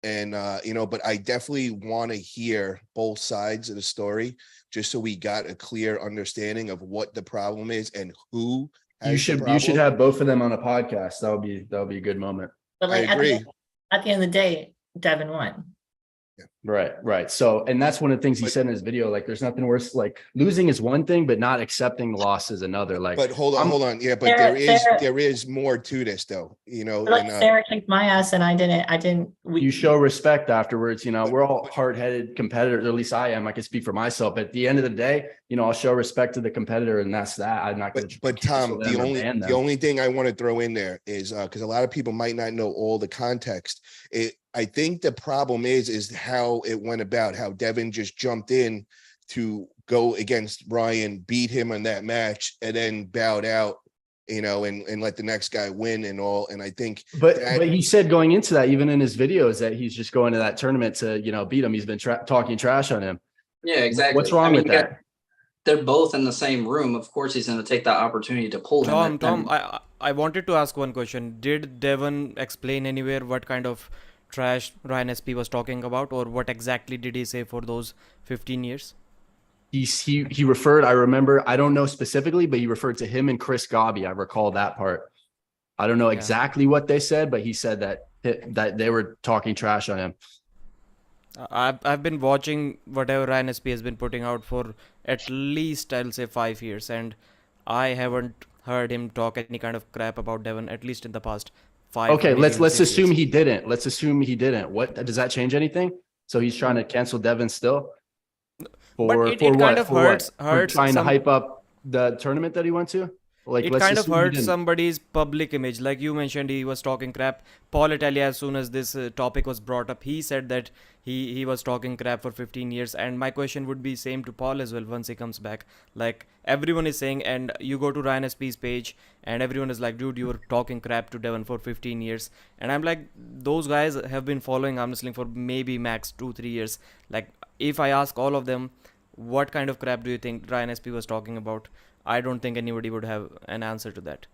And, but I definitely want to hear both sides of the story just so we got a clear understanding of what the problem is and who has You should have both of them on a podcast. That would be a good moment. But like, I agree. At the end of the day, Devon won. Right. So, and that's one of the things he said in his video, like, there's nothing worse, like losing is one thing, but not accepting the loss is another. Like, but hold on. Yeah, but there is more to this though, Like, Sarah kicked my ass and I didn't. you show respect afterwards. We're all hard-headed competitors, or at least I am. I can speak for myself, but at the end of the day, I'll show respect to the competitor, and that's that. I'm not going to. But Tom, the only thing I want to throw in there is because a lot of people might not know all the context. I think the problem is how it went about, how Devon just jumped in to go against Brian, beat him in that match, and then bowed out, and let the next guy win and all. And I think, but he said going into that, even in his videos, that he's just going to that tournament to, beat him. He's been talking trash on him. Yeah, exactly. What's wrong with that? They're both in the same room. Of course, he's going to take that opportunity to pull him. Tom, I wanted to ask one question. Did Devon explain anywhere what kind of trash Ryan SP was talking about, or what exactly did he say for those 15 years? He referred, I remember, I don't know specifically, but he referred to him and Chris Gobby. I recall that part. I don't know exactly what they said, but he said that they were talking trash on him. I've been watching whatever Ryan SP has been putting out for at least, I'll say, 5 years, and I haven't heard him talk any kind of crap about Devon, at least in the past 5. Okay, let's assume he didn't. Let's assume he didn't. What does that change anything? So he's trying to cancel Devon still? But it kind of hurts trying to hype up the tournament that he went to? Like, it kind of hurts somebody's public image. Like you mentioned, he was talking crap. Paul Italia, as soon as this topic was brought up, he said that he was talking crap for 15 years. And my question would be same to Paul as well once he comes back. Like, everyone is saying, and you go to Ryan SP's page and everyone is like, dude, you were talking crap to Devon for 15 years. And I'm like, those guys have been following Armwrestling for maybe max 2-3 years. Like, if I ask all of them, what kind of crap do you think Ryan SP was talking about? I don't think anybody would have an answer to that.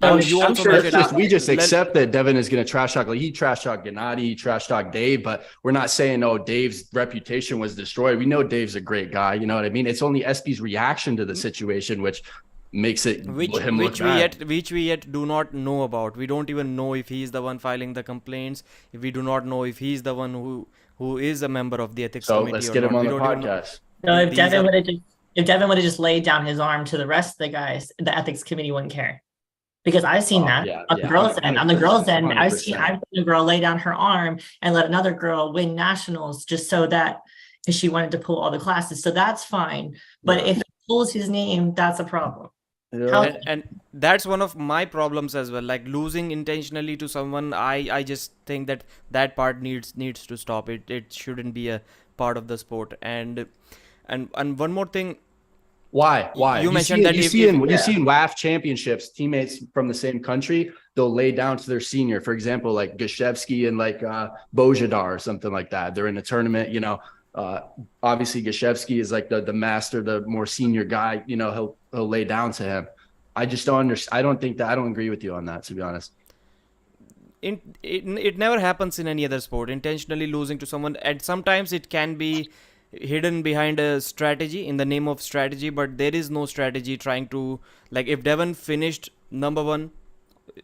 I'm sure we just accept that Devon is going to trash talk. Like, he trash talk Gennady, he trash talk Dave, but we're not saying, oh, Dave's reputation was destroyed. We know Dave's a great guy. You know what I mean? It's only SP's reaction to the situation which makes it which we yet do not know about. We don't even know if he's the one filing the complaints. If we do not know if he's the one who is a member of the ethics committee. So let's get him on the podcast. So if Devon would have just laid down his arm to the rest of the guys, the ethics committee wouldn't care. Because I've seen that on the girls' end. On the girls' end, I've seen a girl lay down her arm and let another girl win nationals just so that because she wanted to pull all the classes. So that's fine. But if it pulls his name, that's a problem. And that's one of my problems as well. Like, losing intentionally to someone, I just think that part needs to stop. It shouldn't be a part of the sport. And one more thing. Why? You mentioned that you see in WAF championships, teammates from the same country, they'll lay down to their senior. For example, like Gashevsky and like Bojidar or something like that. They're in a tournament, obviously Gashevsky is like the master, the more senior guy, he'll lay down to him. I just don't understand. I don't agree with you on that, to be honest. It never happens in any other sport, intentionally losing to someone. And sometimes it can be hidden behind a strategy, in the name of strategy, but there is no strategy trying to, like, if Devon finished number 1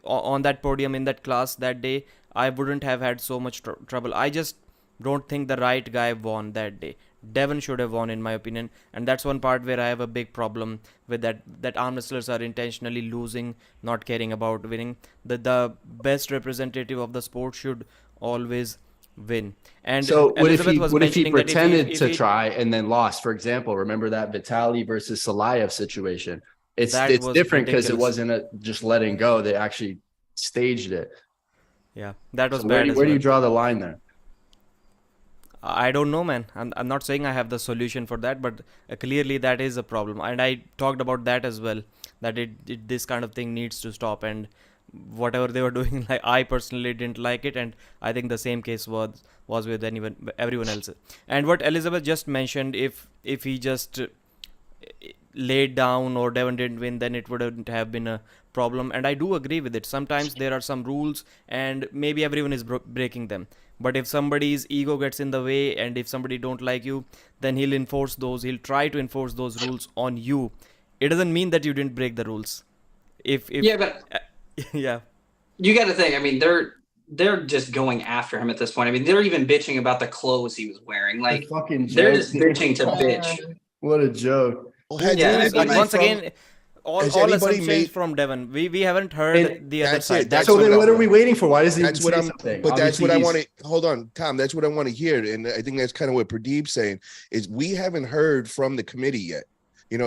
on that podium in that class that day, I wouldn't have had so much trouble. I just don't think the right guy won that day. Devon should have won, in my opinion, and that's one part where I have a big problem with that arm wrestlers are intentionally losing, not caring about winning. The best representative of the sport should always win. And So Elizabeth was what if he mentioning that pretended if to he try and then lost? For example, remember that Vitaly versus Salayev situation? It's that was different because it ridiculous. wasn't just letting go. They actually staged it. Yeah, that was So bad as where do well. you draw the line there? I don't know, man. I'm not saying I have the solution for that, but clearly that is a problem. And I talked about that as well, that this kind of thing needs to stop. And whatever they were doing, like I personally didn't like it, and I think the same case was with everyone else. And what Elizabeth just mentioned, if he just laid down or Devon didn't win, then it wouldn't have been a problem. And I do agree with it. Sometimes there are some rules, and maybe everyone is breaking them. But if somebody's ego gets in the way, and if somebody don't like you, then he'll try to enforce those rules on you. It doesn't mean that you didn't break the rules. If Yeah, but yeah, you got to think. I mean, they're just going after him at this point. I mean, they're even bitching about the clothes he was wearing. Like Fucking they're joke. just bitching to bitch. What a joke. Well, has Yeah, anybody once from- again, all has anybody assumptions made- from Devon. We haven't heard And the other that's side. it. That's So what then I- what are we waiting for? Why does he That's even what say I'm. something? But that's Obviously what I he's- want to. Hold on, Tom. That's what I want to hear, and I think that's kind of what Pradeep's saying. Is we haven't heard from the committee yet.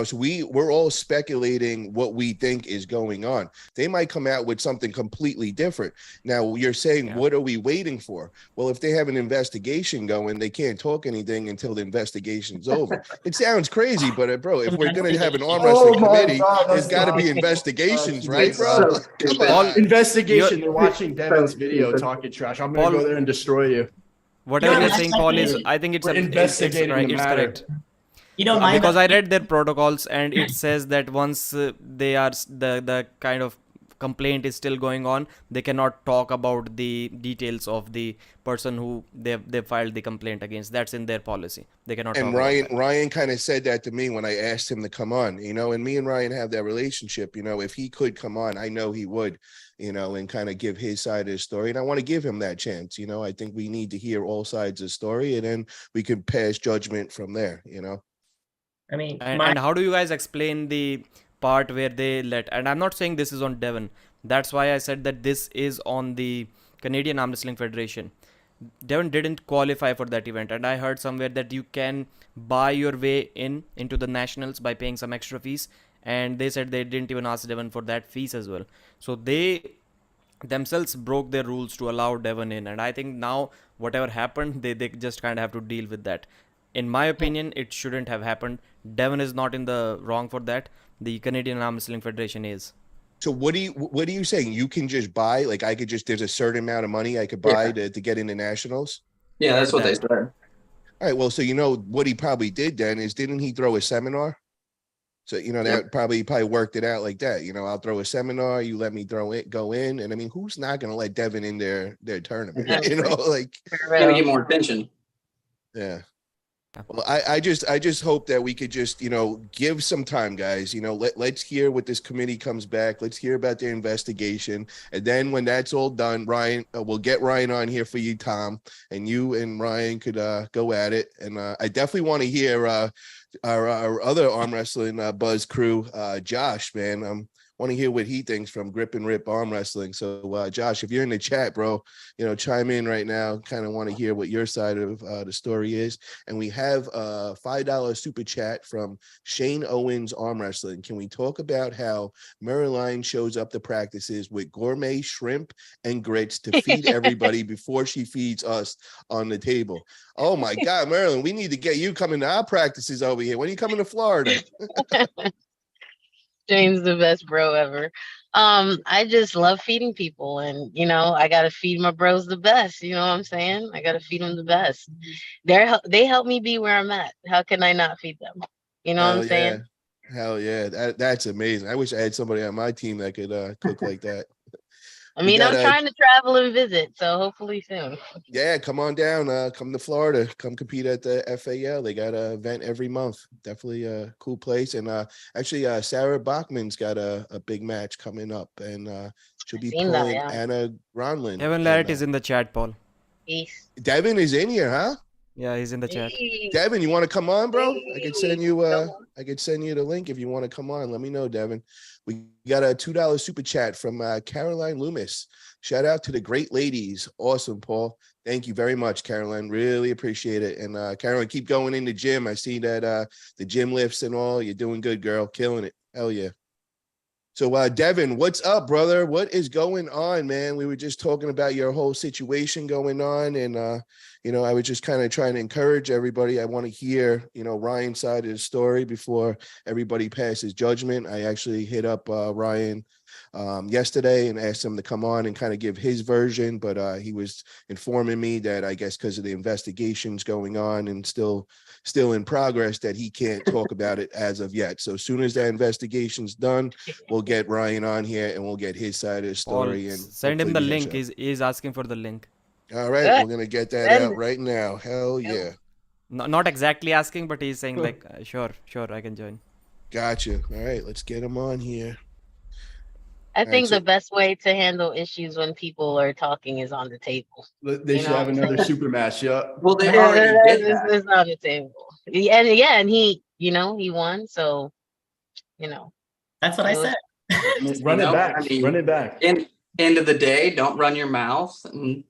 So we're all speculating what we think is going on. They might come out with something completely different. Now you're saying, what are we waiting for? Well, if they have an investigation going, they can't talk anything until the investigation's over. It sounds crazy, but bro, if we're going to have an arm wrestling committee, there's got to be investigations, right, It's bro? so Come stupid. on. Investigation. They're watching Devon's video stupid. talking trash. I'm gonna Paul- go there and destroy you. Whatever Yeah, you're that's saying, Paul, is something- I think it's We're investigating the it's matter. correct. You don't mind Because that- I read their protocols, and it says that once they are the kind of complaint is still going on, they cannot talk about the details of the person who they filed the complaint against. That's in their policy. They cannot talk And about that. Ryan kind of said that to me when I asked him to come on, and me and Ryan have that relationship, if he could come on, I know he would, and kind of give his side of the story. And I want to give him that chance. I think we need to hear all sides of the story, and then we can pass judgment from there, I mean, And how do you guys explain the part where they and I'm not saying this is on Devon. That's why I said that this is on the Canadian Arm Wrestling Federation. Devon didn't qualify for that event, and I heard somewhere that you can buy your way into the nationals by paying some extra fees, and they said they didn't even ask Devon for that fees as well. So they themselves broke their rules to allow Devon in, and I think now whatever happened, they just kind of have to deal with that. In my opinion, it shouldn't have happened. Devon is not in the wrong for that. The Canadian Arm Wrestling Federation is. So what are you saying? You can just buy, like I could there's a certain amount of money I could buy to get into nationals? Yeah, that's what they That- said. All right, well, so what he probably did then is, didn't he throw a seminar? So that probably worked it out like that. I'll throw a seminar, you let me go in, and I mean, who's not going to let Devon in their tournament? Like Gotta get more attention. yeah. Well, I just hope that we could just give some time, guys. Let's hear what this committee comes back. Let's hear about their investigation, and then when that's all done, Ryan, we'll get Ryan on here for you, Tom, and you and Ryan could go at it. And I definitely want to hear our other arm wrestling buzz crew, Josh, man. Want to hear what he thinks from Grip and Rip Arm Wrestling. So, Josh, if you're in the chat, bro, chime in right now. Kind of want to hear what your side of the story is. And we have a $5 super chat from Shane Owens Arm Wrestling. Can we talk about how Marilyn shows up to practices with gourmet shrimp and grits to feed everybody before she feeds us on the table? Oh my God, Marilyn, we need to get you coming to our practices over here. When are you coming to Florida? James, the best bro ever. I just love feeding people, and I gotta feed my bros the best. You know what I'm saying? I gotta feed them the best. They help me be where I'm at. How can I not feed them? You know what I'm saying? Hell yeah, that's amazing. I wish I had somebody on my team that could cook like that. I mean, I'm gotta- trying to travel and visit, so hopefully soon. Yeah, come on down. Come to Florida. Come compete at the FAL. They got an event every month. Definitely a cool place. And actually, Sarah Bachman's got a big match coming up, and she'll be Seen that, pulling yeah. Anna Gronlin. Devon Larratt is in the chat, Paul. Peace. Devin is in here, huh? Yeah, he's in the chat. Hey, Devin, you want to come on, bro? I could send you come on. I could send you the link if you want to come on. Let me know, Devin. We got a $2 super chat from Caroline Loomis. Shout out to the great ladies. Awesome, Paul. Thank you very much, Caroline. Really appreciate it. And Caroline, keep going in the gym. I see that the gym lifts and all. You're doing good, girl. Killing it. Hell yeah. So Devin, what's up, brother? What is going on, man? We were just talking about your whole situation going on, and I was just kind of trying to encourage everybody. I want to hear, Ryan's side of the story before everybody passes judgment. I actually hit up Ryan yesterday and asked him to come on and kind of give his version, but he was informing me that I guess because of the investigations going on and still in progress, that he can't talk about it as of yet. So as soon as that investigation's done, we'll get Ryan on here and we'll get his side of the Paul, story. And send him the hopefully we link. hash He's asking for the link. out. All right, we're gonna get that out right now. Hell yeah. Not exactly asking, but he's saying like, sure, I can join. Gotcha. All right, let's get him on here. I think so- the best way to handle issues when people are talking is on the table. They should have another super match. Yeah. Well, they already did that. It's on the table. And he, he won. So, That's what I said. Run it back. I mean, Run it back. End of the day, don't run your mouth and,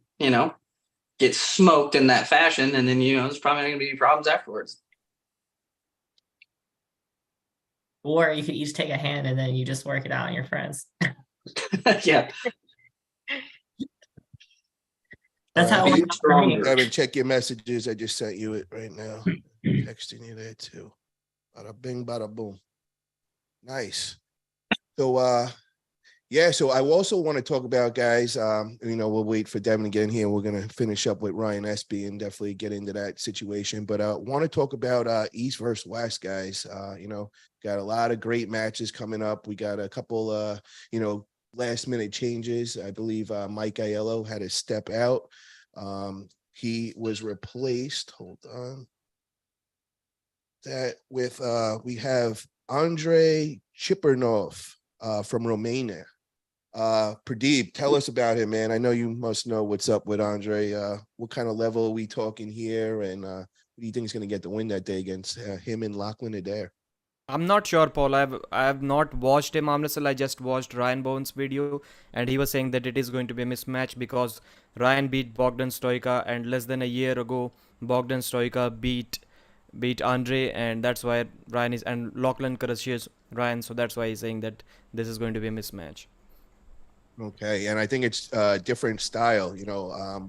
get smoked in that fashion. And then, there's probably not going to be any problems afterwards. Or you could each take a hand and then you just work it out on your friends. Yeah. That's how it Be works for me. stronger. Devin, check your messages. I just sent you it right now. Texting you there too. Bada bing, bada boom. Nice. So so I also want to talk about, guys, we'll wait for Devin to get in here. We're going to finish up with Ryan Espy and definitely get into that situation. But I want to talk about East versus West, guys. Got a lot of great matches coming up. We got a couple, last minute changes. I believe Mike Aiello had to step out. He was replaced. Hold on. That with we have Andrei Chipernov from Romania. Pradeep, tell us about him, man. I know you must know what's up with Andre. What kind of level are we talking here? And what do you think is going to get the win that day against him and Lachlan Adair? I'm not sure, Paul. I have not watched him arm wrestle. I just watched Ryan Bowen's video, and he was saying that it is going to be a mismatch because Ryan beat Bogdan Stoica, and less than a year ago, Bogdan Stoica beat Andre, and that's why Ryan is, and Lachlan crushes Ryan, so that's why he's saying that this is going to be a mismatch. Okay, and I think it's a different style,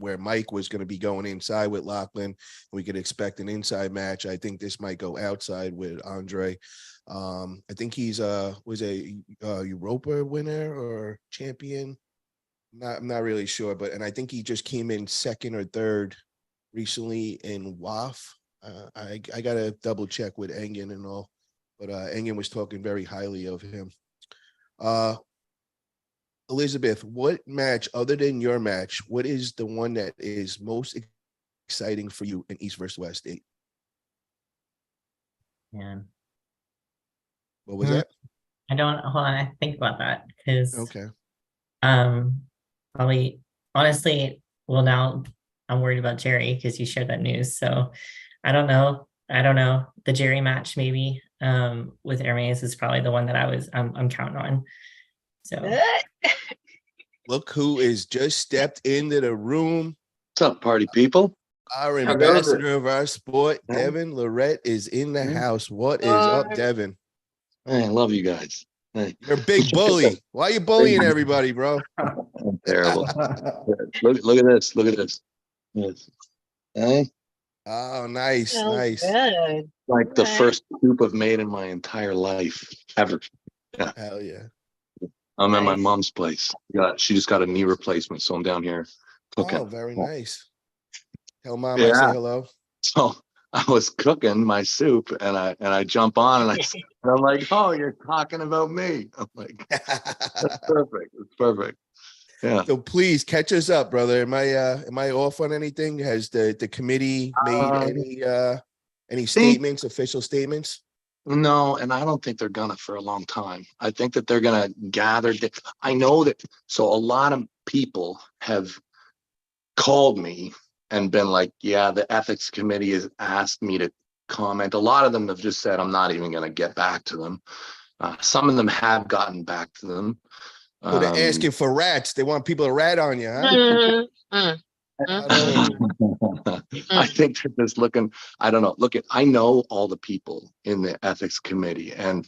where Mike was going to be going inside with Lachlan. We could expect an inside match. I think this might go outside with Andre. I think he's was a Europa winner or champion. I'm not really sure, and I think he just came in second or third recently in WAF. I got to double check with Engen and all, but Engen was talking very highly of him. Elizabeth, what match other than your match, what is the one that is most exciting for you in East versus West 8? Man. What was that? I don't hold on, I think about that because Okay. Probably honestly, well, now I'm worried about Jerry because you shared that news. So I don't know. The Jerry match maybe with Hermes is probably the one that I'm counting on. So Look who is just stepped into the room. What's up, party people? Our How ambassador goes it? of our sport, Yeah. Devon Larratt, is in the Yeah. house. What is up, Devon? Hey, I love you guys. Hey, You're a big bully. Why are you bullying everybody, bro? I'm terrible. Look at this. Look at this. Yes. Hey, Oh, nice, So nice. good. like the Right. first soup I've made in my entire life ever. Hell yeah. I'm at my Nice. mom's place. She just got a knee replacement, so I'm down here cooking. Oh, very nice. Tell mom I say Yeah. hello. So I was cooking my soup, and I jump on, and I'm like, "Oh, you're talking about me." I'm like, "That's perfect. It's perfect." Yeah. So please catch us up, brother. Am I off on anything? Has the committee made any statements, official statements? No, and I don't think they're gonna for a long time. I think that they're gonna gather. I know that. So a lot of people have called me and been like, yeah, the ethics committee has asked me to comment. A lot of them have just said, I'm not even going to get back to them. Some of them have gotten back to them. So they're asking for rats. They want people to rat on you, huh? I think they're just looking, I don't know. Look, I know all the people in the ethics committee, and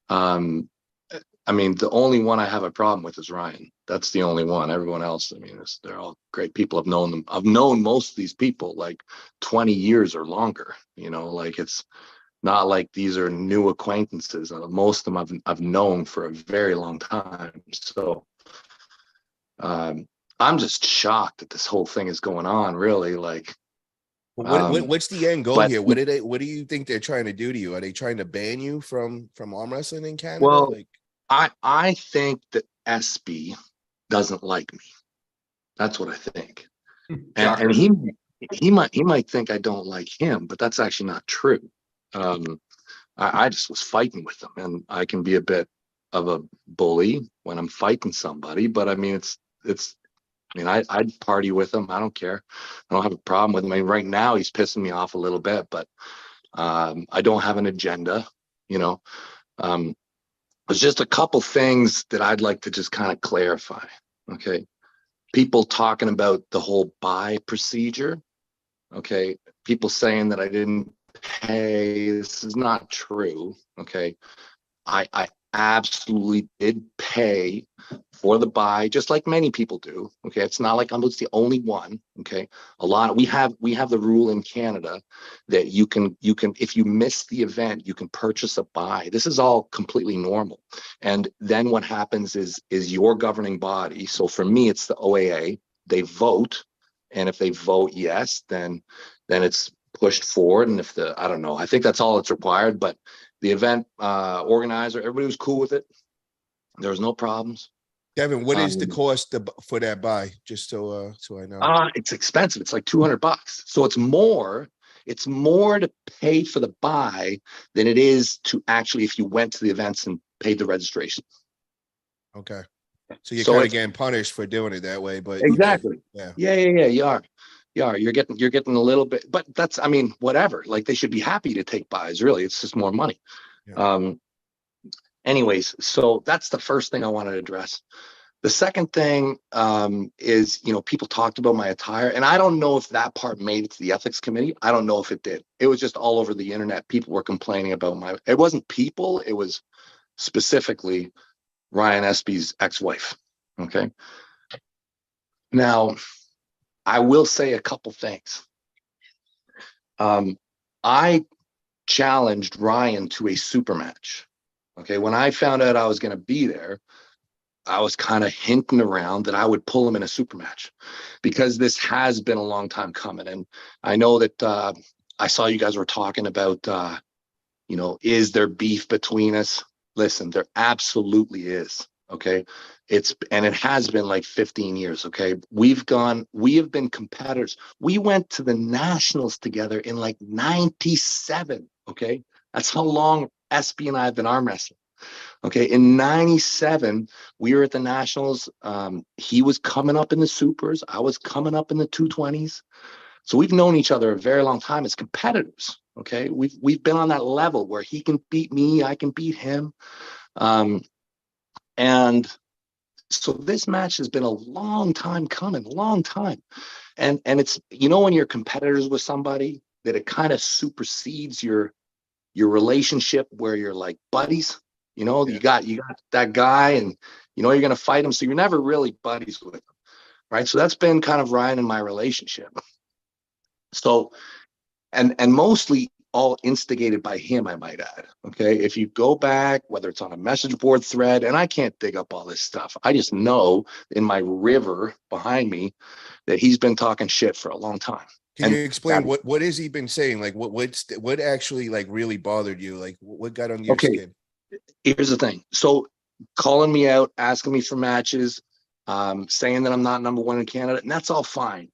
I mean, the only one I have a problem with is Ryan. That's the only one. Everyone else, I mean, they're all great people. I've known them. I've known most of these people like 20 years or longer. You know, like it's not like these are new acquaintances. Most of them I've known for a very long time. So I'm just shocked that this whole thing is going on. Really, like. What's the end goal but- here? What do you think they're trying to do to you? Are they trying to ban you from arm wrestling in Canada? Well, like, I think that SB doesn't like me. That's what I think. And he might think I don't like him, but that's actually not true. I just was fighting with him, and I can be a bit of a bully when I'm fighting somebody, but I mean I'd party with him. I don't care. I don't have a problem with him. I mean, right now he's pissing me off a little bit, but I don't have an agenda, you know. There's just a couple things that I'd like to just kind of clarify. Okay. People talking about the whole buy procedure. Okay. People saying that I didn't pay. This is not true. Okay. I absolutely did pay for the buy, just like many people do. Okay. It's not like I'm the only one. Okay. We have the rule in Canada that you can, if you miss the event, you can purchase a buy. This is all completely normal. And then what happens is your governing body. So for me, it's the OAA. They vote. And if they vote yes, then it's pushed forward. And if I don't know, I think that's all that's required, but the event organizer, everybody was cool with it. There was no problems. Devin, what is the cost for that buy? Just so I know. It's expensive. It's like $200. So it's more to pay for the buy than it is to actually, if you went to the events and paid the registration. Okay. So you're kind of getting punished for doing it that way, but exactly. Yeah. You are. You're getting a little bit, but that's, I mean, whatever. Like, they should be happy to take buys. Really, it's just more money. Yeah. Anyways, so that's the first thing I wanted to address. The second thing is, people talked about my attire, and I don't know if that part made it to the ethics committee. I don't know if it did. It was just all over the internet. People were complaining about it wasn't people. It was specifically Ryan Espy's ex-wife. Okay. Now, I will say a couple things. I challenged Ryan to a super match. Okay. When I found out I was going to be there, I was kind of hinting around that I would pull him in a super match, because this has been a long time coming. And I know that I saw you guys were talking about, is there beef between us? Listen, there absolutely is. Okay. It has been like 15 years. Okay. We have been competitors. We went to the nationals together in like 97. Okay. That's how long SB and I have been arm wrestling. Okay. In 97, we were at the nationals. He was coming up in the supers. I was coming up in the 220s. So we've known each other a very long time as competitors. Okay. We've been on that level where he can beat me. I can beat him. And so this match has been a long time coming, long time. And it's, when you're competitors with somebody, that it kind of supersedes your relationship where you're like buddies. You got that guy, and you're going to fight him. So you're never really buddies with him. Right. So that's been kind of Ryan and my relationship. So, and mostly all instigated by him, I might add. Okay. If you go back, whether it's on a message board thread, and I can't dig up all this stuff. I just know in my river behind me that he's been talking shit for a long time. Can you explain what has he been saying? Like what actually like really bothered you? Like what got on your skin? Here's the thing. So calling me out, asking me for matches, saying that I'm not number one in Canada, and that's all fine.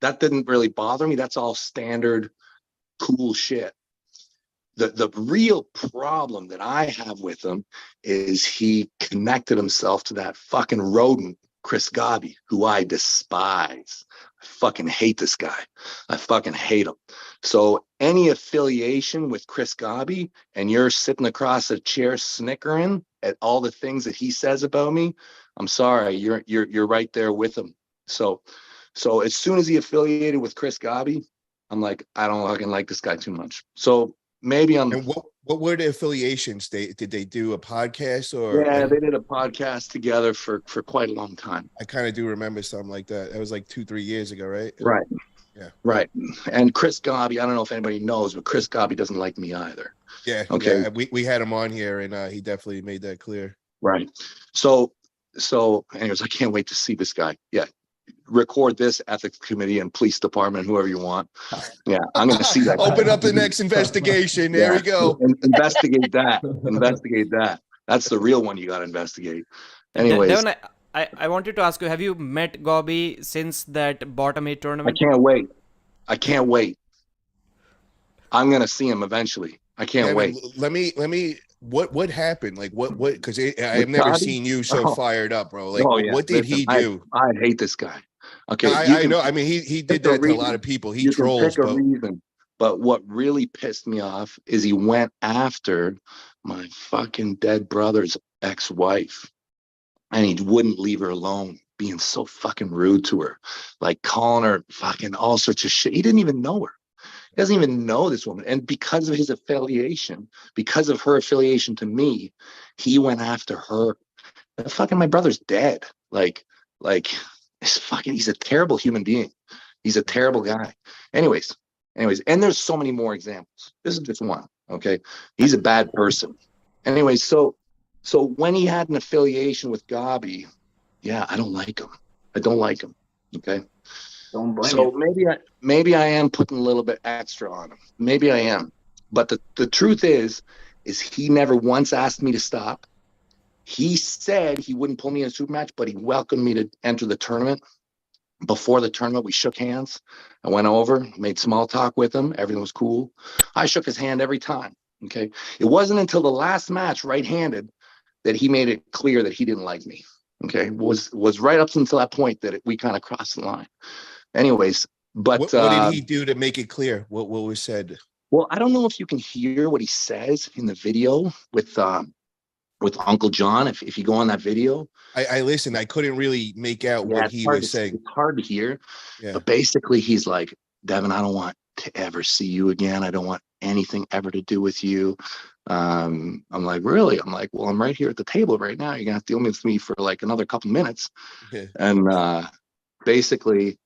That didn't really bother me. That's all standard, cool shit. The real problem that I have with him is he connected himself to that fucking rodent Chris Gabi, who I despise. I fucking hate this guy. I fucking hate him. So any affiliation with Chris Gabi and you're sitting across a chair snickering at all the things that he says about me, I'm sorry, you're right there with him. So as soon as he affiliated with Chris Gabi, I'm like, I don't fucking like this guy too much. So maybe I'm. And what were the affiliations? Did they do a podcast or? Yeah, they did a podcast together for quite a long time. I kind of do remember something like that. That was like 2-3 years ago, right? Right. Yeah. Right. And Chris Gabi, I don't know if anybody knows, but Chris Gabi doesn't like me either. Yeah. Okay. Yeah, we had him on here, and he definitely made that clear. Right. So anyways, I can't wait to see this guy. Yeah. Record this, ethics committee and police department, whoever you want. Yeah, I'm going to see that. Open up the next investigation. There we go. Investigate that. Investigate that. That's the real one you got to investigate. Anyways, Devon, I wanted to ask you, have you met Gabi since that bottom 8 I tournament? can't wait. I can't wait. I'm going to see him eventually. I can't Devin, wait. Let me. What happened? Like what? Because I've never Gabi? seen you so Oh. fired up, bro. Like Oh, yeah. what did Listen, he do? I hate this guy. Okay, I know. I mean, he did pick a that to a lot reason. of people. He You can trolls, pick a but reason. But what really pissed me off is he went after my fucking dead brother's ex-wife, and he wouldn't leave her alone, being so fucking rude to her, like calling her fucking all sorts of shit. He didn't even know her. He doesn't even know this woman. And because of his affiliation, because of her affiliation to me, he went after her. Fucking my brother's dead. Like he's a terrible human being. He's a terrible guy. Anyways, and there's so many more examples. This is just one. Okay. He's a bad person. Anyways, so when he had an affiliation with Gabi, yeah, I don't like him. I don't like him. Okay. Don't blame So you. maybe I am putting a little bit extra on him. Maybe I am. But the truth is he never once asked me to stop. He said he wouldn't pull me in a super match, but he welcomed me to enter the tournament. Before the tournament, we shook hands. I went over, made small talk with him. Everything was cool. I shook his hand every time. Okay. It wasn't until the last match, right-handed, that he made it clear that he didn't like me. Okay. Was right up until that point that we kind of crossed the line. Anyways, but what did he do to make it clear? What was said? Well, I don't know if you can hear what he says in the video with Uncle John. If you go on that video, I listened. I couldn't really make out what he was saying. It's hard to hear. Yeah. But basically, he's like, Devin, I don't want to ever see you again. I don't want anything ever to do with you. I'm like, really? I'm like, well, I'm right here at the table right now. You're gonna have to deal with me for like another couple minutes. Yeah. And basically,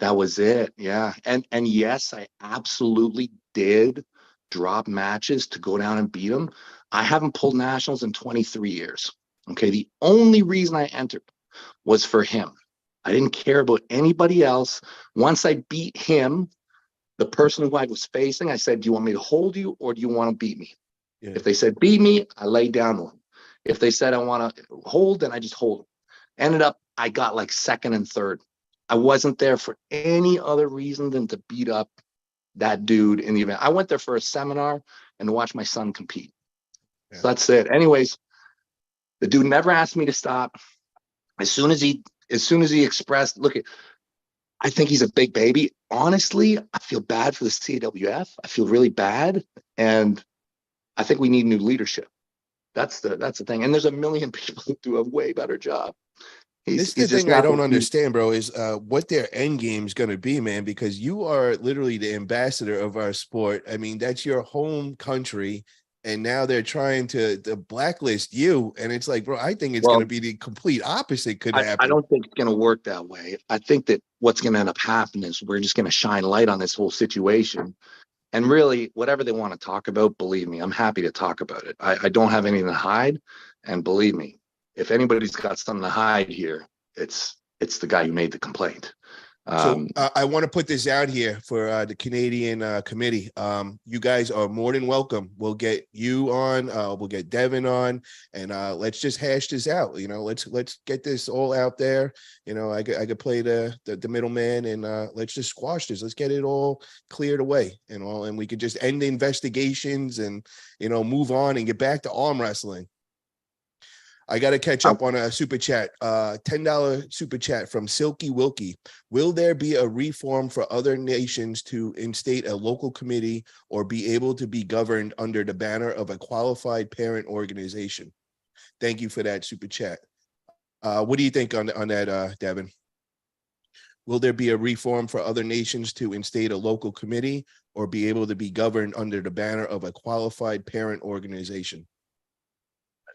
that was it. Yeah. And yes, I absolutely did drop matches to go down and beat him. I haven't pulled nationals in 23 years. Okay. The only reason I entered was for him. I didn't care about anybody else. Once I beat him, the person who I was facing, I said, do you want me to hold you or do you want to beat me? Yeah. If they said beat me, I laid down to him. If they said I want to hold, then I just hold him. Ended up, I got like second and third. I wasn't there for any other reason than to beat up that dude in the event. I went there for a seminar and to watch my son compete. Yeah. So that's it. Anyways, the dude never asked me to stop. As soon as he expressed, look, I think he's a big baby. Honestly, I feel bad for the CWF. I feel really bad. And I think we need new leadership. That's the thing. And there's a million people who do a way better job. This is the thing I don't understand, bro, is what their end game is going to be, man, because you are literally the ambassador of our sport. I mean, that's your home country. And now they're trying to blacklist you. And it's like, bro, I think it's going to be the complete opposite could happen. I don't think it's going to work that way. I think that what's going to end up happening is we're just going to shine light on this whole situation. And really, whatever they want to talk about, believe me, I'm happy to talk about it. I don't have anything to hide. And believe me, if anybody's got something to hide here, it's the guy who made the complaint. So I want to put this out here for the Canadian committee. You guys are more than welcome. We'll get you on. We'll get Devin on, and let's just hash this out. You know, let's get this all out there. You know, I could play the middleman, and let's just squash this. Let's get it all cleared away, and all, and we could just end the investigations and move on and get back to arm wrestling. I got to catch up on a super chat. $10 super chat from Silky Wilkie. Will there be a reform for other nations to instate a local committee or be able to be governed under the banner of a qualified parent organization? Thank you for that super chat. What do you think on that, Devon? Will there be a reform for other nations to instate a local committee or be able to be governed under the banner of a qualified parent organization?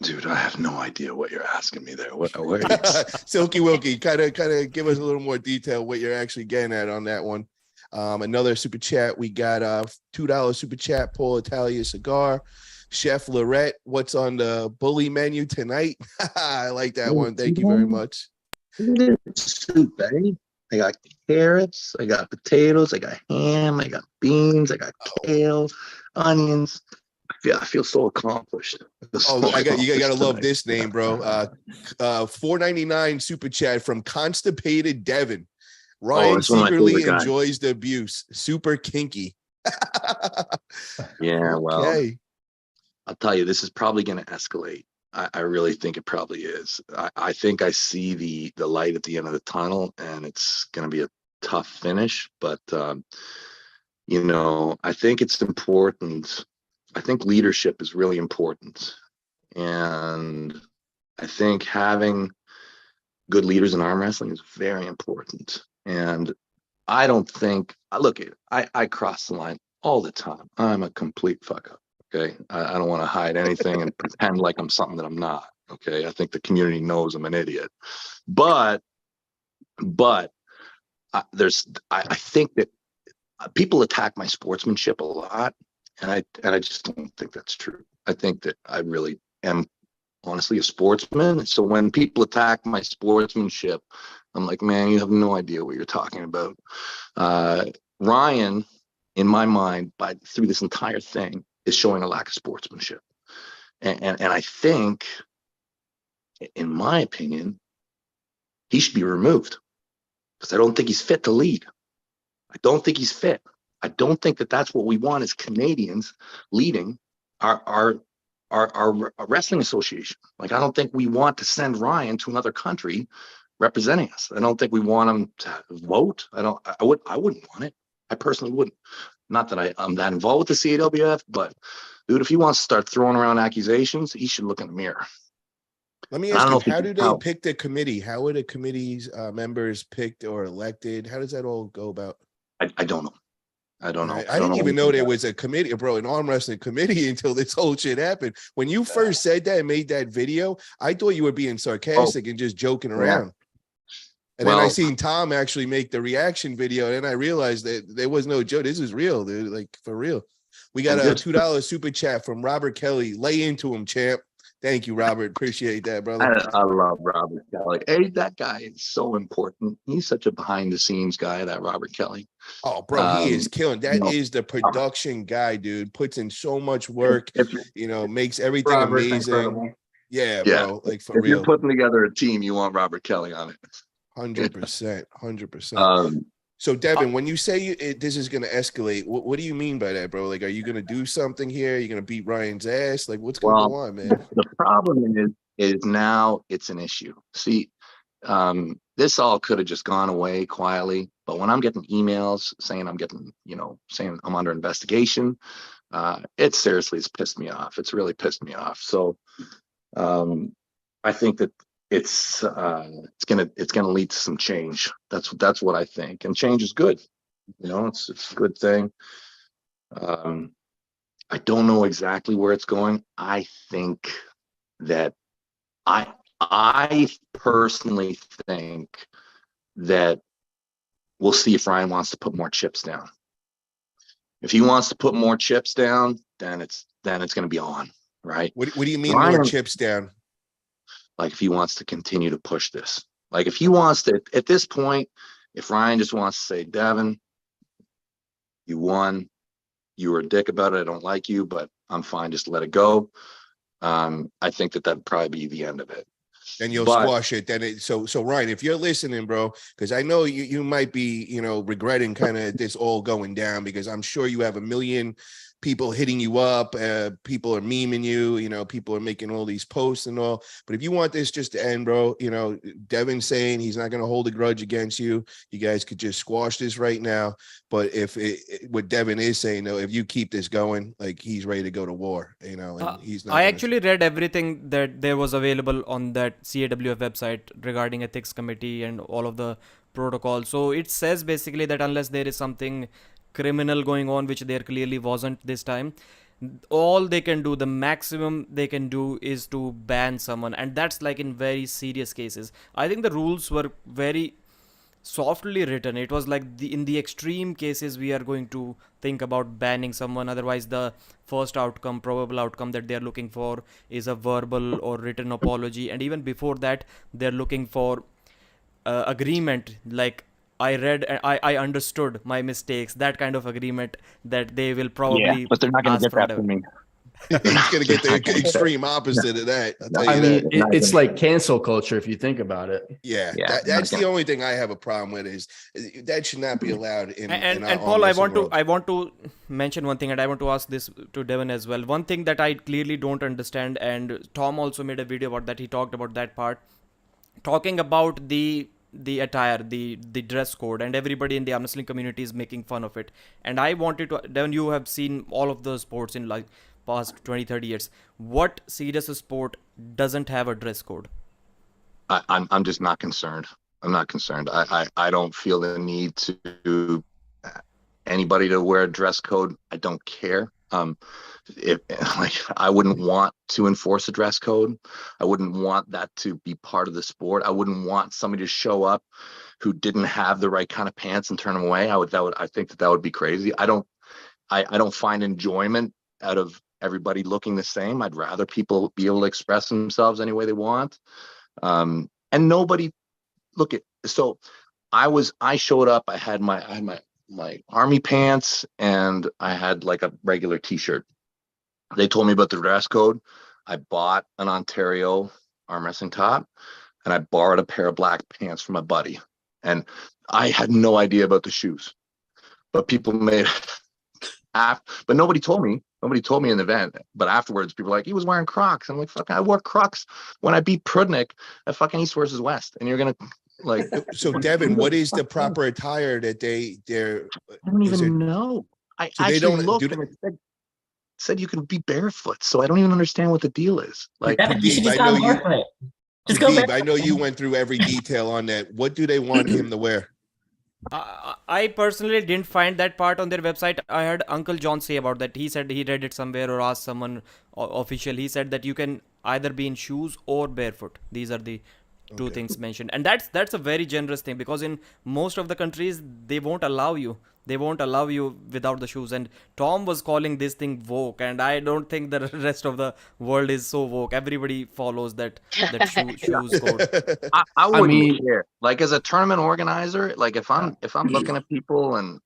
Dude, I have no idea what you're asking me there. What are you? Silky Wilkie, kind of give us a little more detail what you're actually getting at on that one. Another super chat. We got a $2 super chat, Paul Italia Cigar. Chef Larratt, what's on the bully menu tonight? I like that one. Thank you very much. Soup, eh? I got carrots, I got potatoes, I got ham, I got beans, I got kale, onions. I feel so accomplished. Oh, you gotta love this name, bro. $4.99 super chat from Constipated Devon. Ryan secretly enjoys the abuse. Super kinky. Yeah, well, okay. I'll tell you, this is probably going to escalate. I really think it probably is. I think I see the light at the end of the tunnel, and it's going to be a tough finish. But, you know, I think it's important. I think leadership is really important. And I think having good leaders in arm wrestling is very important. And I don't think, look, I cross the line all the time. I'm a complete fuck up. Okay. I don't want to hide anything and pretend like I'm something that I'm not. Okay. I think the community knows I'm an idiot. But I think that people attack my sportsmanship a lot. And I just don't think that's true. I think that I really am honestly a sportsman. So when people attack my sportsmanship, I'm like, man, you have no idea what you're talking about. Ryan, in my mind, through this entire thing, is showing a lack of sportsmanship. And I think, in my opinion, he should be removed because I don't think he's fit to lead. I don't think he's fit. I don't think that that's what we want as Canadians leading our wrestling association. Like, I don't think we want to send Ryan to another country representing us. I don't think we want him to vote. I wouldn't want it. I personally wouldn't. Not that I'm that involved with the CAWF, but dude, if he wants to start throwing around accusations, he should look in the mirror. Let me ask you, how do they pick the committee? How are the committee's members picked or elected? How does that all go about? I don't know. I don't know. I didn't even know there was a committee, bro, an arm wrestling committee until this whole shit happened. When you first said that and made that video, I thought you were being sarcastic and just joking around. And then I seen Tom actually make the reaction video, and I realized that there was no joke. This is real, dude. Like, for real. We got a $2 super chat from Robert Kelly. Lay into him, champ. Thank you, Robert. Appreciate that, brother. I love Robert Kelly. Hey, that guy is so important. He's such a behind-the-scenes guy, that Robert Kelly. Oh, bro, he is killing. That is the production guy, dude. Puts in so much work. Makes everything amazing. Incredible. Yeah, bro. Like, for real. If you're putting together a team, you want Robert Kelly on it. 100%. So, Devon, when you say this is going to escalate, what do you mean by that, bro? Like, are you going to do something here? Are you going to beat Ryan's ass? Like, what's going to go on, man? The problem is now it's an issue. See, this all could have just gone away quietly, but when I'm getting emails saying saying I'm under investigation, it seriously has pissed me off. It's really pissed me off. So, I think that it's gonna lead to some change. That's what I think, and change is good. It's a good thing. I don't know exactly where it's going. I think that I personally think that we'll see if Ryan wants to put more chips down. If he wants to put more chips down, then it's going to be on, right? What do you mean more chips down? Like, if he wants to continue to push this, like if he wants to, at this point, if Ryan just wants to say, Devon, you won, you were a dick about it, I don't like you, but I'm fine, just let it go. I think that'd probably be the end of it. Then you'll squash it. So Ryan, if you're listening, bro, because I know you might be, regretting kind of this all going down, because I'm sure you have a million people hitting you up, people are memeing you, people are making all these posts and all. But if you want this just to end, bro, Devon's saying he's not going to hold a grudge against you. You guys could just squash this right now. But what Devon is saying, though, if you keep this going, like, he's ready to go to war, and he's not. I actually read everything that there was available on that CAWF website regarding ethics committee and all of the protocols. So it says basically that unless there is something criminal going on, which there clearly wasn't this time, all they can do, the maximum they can do, is to ban someone, and that's like in very serious cases. I think the rules were very softly written. It was like in the extreme cases we are going to think about banning someone. Otherwise, the first probable outcome that they are looking for is a verbal or written apology, and even before that they're looking for agreement, like I understood my mistakes, that kind of agreement that they will probably but they're not going to ask get that for. from me. He's going to get the extreme opposite of that. I'll tell I you mean, that. it's like cancel culture if you think about it. Yeah, Yeah, that's okay. the only thing I have a problem with, is that should not be allowed in. And our Paul, I wrestling world. want to mention one thing, and I want to ask this to Devon as well. One thing that I clearly don't understand, and Tom also made a video about that. He talked about that part, talking about the attire, the dress code, and everybody in the arm wrestling community is making fun of it. And I wanted to, Devon, you have seen all of the sports in like past 20-30 years. What serious sport doesn't have a dress code? I'm just not concerned. I'm not concerned. I don't feel the need to anybody to wear a dress code. I don't care. If like, I wouldn't want to enforce a dress code. I wouldn't want that to be part of the sport. I wouldn't want somebody to show up who didn't have the right kind of pants and turn them away. I think that would be crazy. I don't find enjoyment out of everybody looking the same. I'd rather people be able to express themselves any way they want. And nobody so I showed up, I had my army pants, and I had like a regular t-shirt. They told me about the dress code. I bought an Ontario arm wrestling top, and I borrowed a pair of black pants from a buddy, and I had no idea about the shoes, but people made but nobody told me in the event. But afterwards, people were like, he was wearing Crocs. I'm like, fuck, I wore Crocs when I beat Prudnick at fucking East versus West. And you're gonna like. So Devon, what is the proper attire that they're? I don't even know. I So they actually don't- looked, do they- and it said you can be barefoot. So I don't even understand what the deal is. Like, Yeah, you should Steve, just I go know you- barefoot. Just go Steve, I barefoot. know you went through every detail on that. What do they want him to wear? I personally didn't find that part on their website. I heard Uncle John say about that. He said he read it somewhere or asked someone official. He said that you can either be in shoes or barefoot. These are the two things mentioned, and that's a very generous thing, because in most of the countries they won't allow you without the shoes. And Tom was calling this thing woke, and I don't think the rest of the world is so woke. Everybody follows that shoes code. I wouldn't mean- care. Like, as a tournament organizer, like if I'm looking at people, and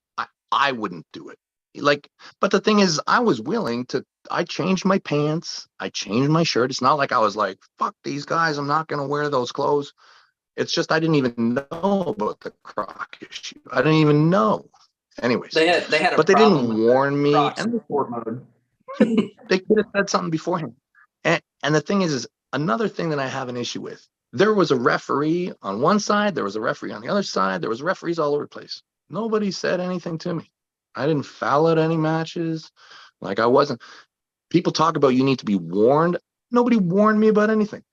I wouldn't do it. Like, but the thing is, I was willing to. I changed my pants. I changed my shirt. It's not like I was like, fuck these guys, I'm not gonna wear those clothes. It's just I didn't even know about the Croc issue. I didn't even know. Anyways, They had a but they problem didn't with warn me, Crocs and in sport mode. they could have said something beforehand. And the thing is another thing that I have an issue with. There was a referee on one side, there was a referee on the other side, there was referees all over the place. Nobody said anything to me. I didn't foul out any matches. Like, I wasn't. People talk about you need to be warned. Nobody warned me about anything.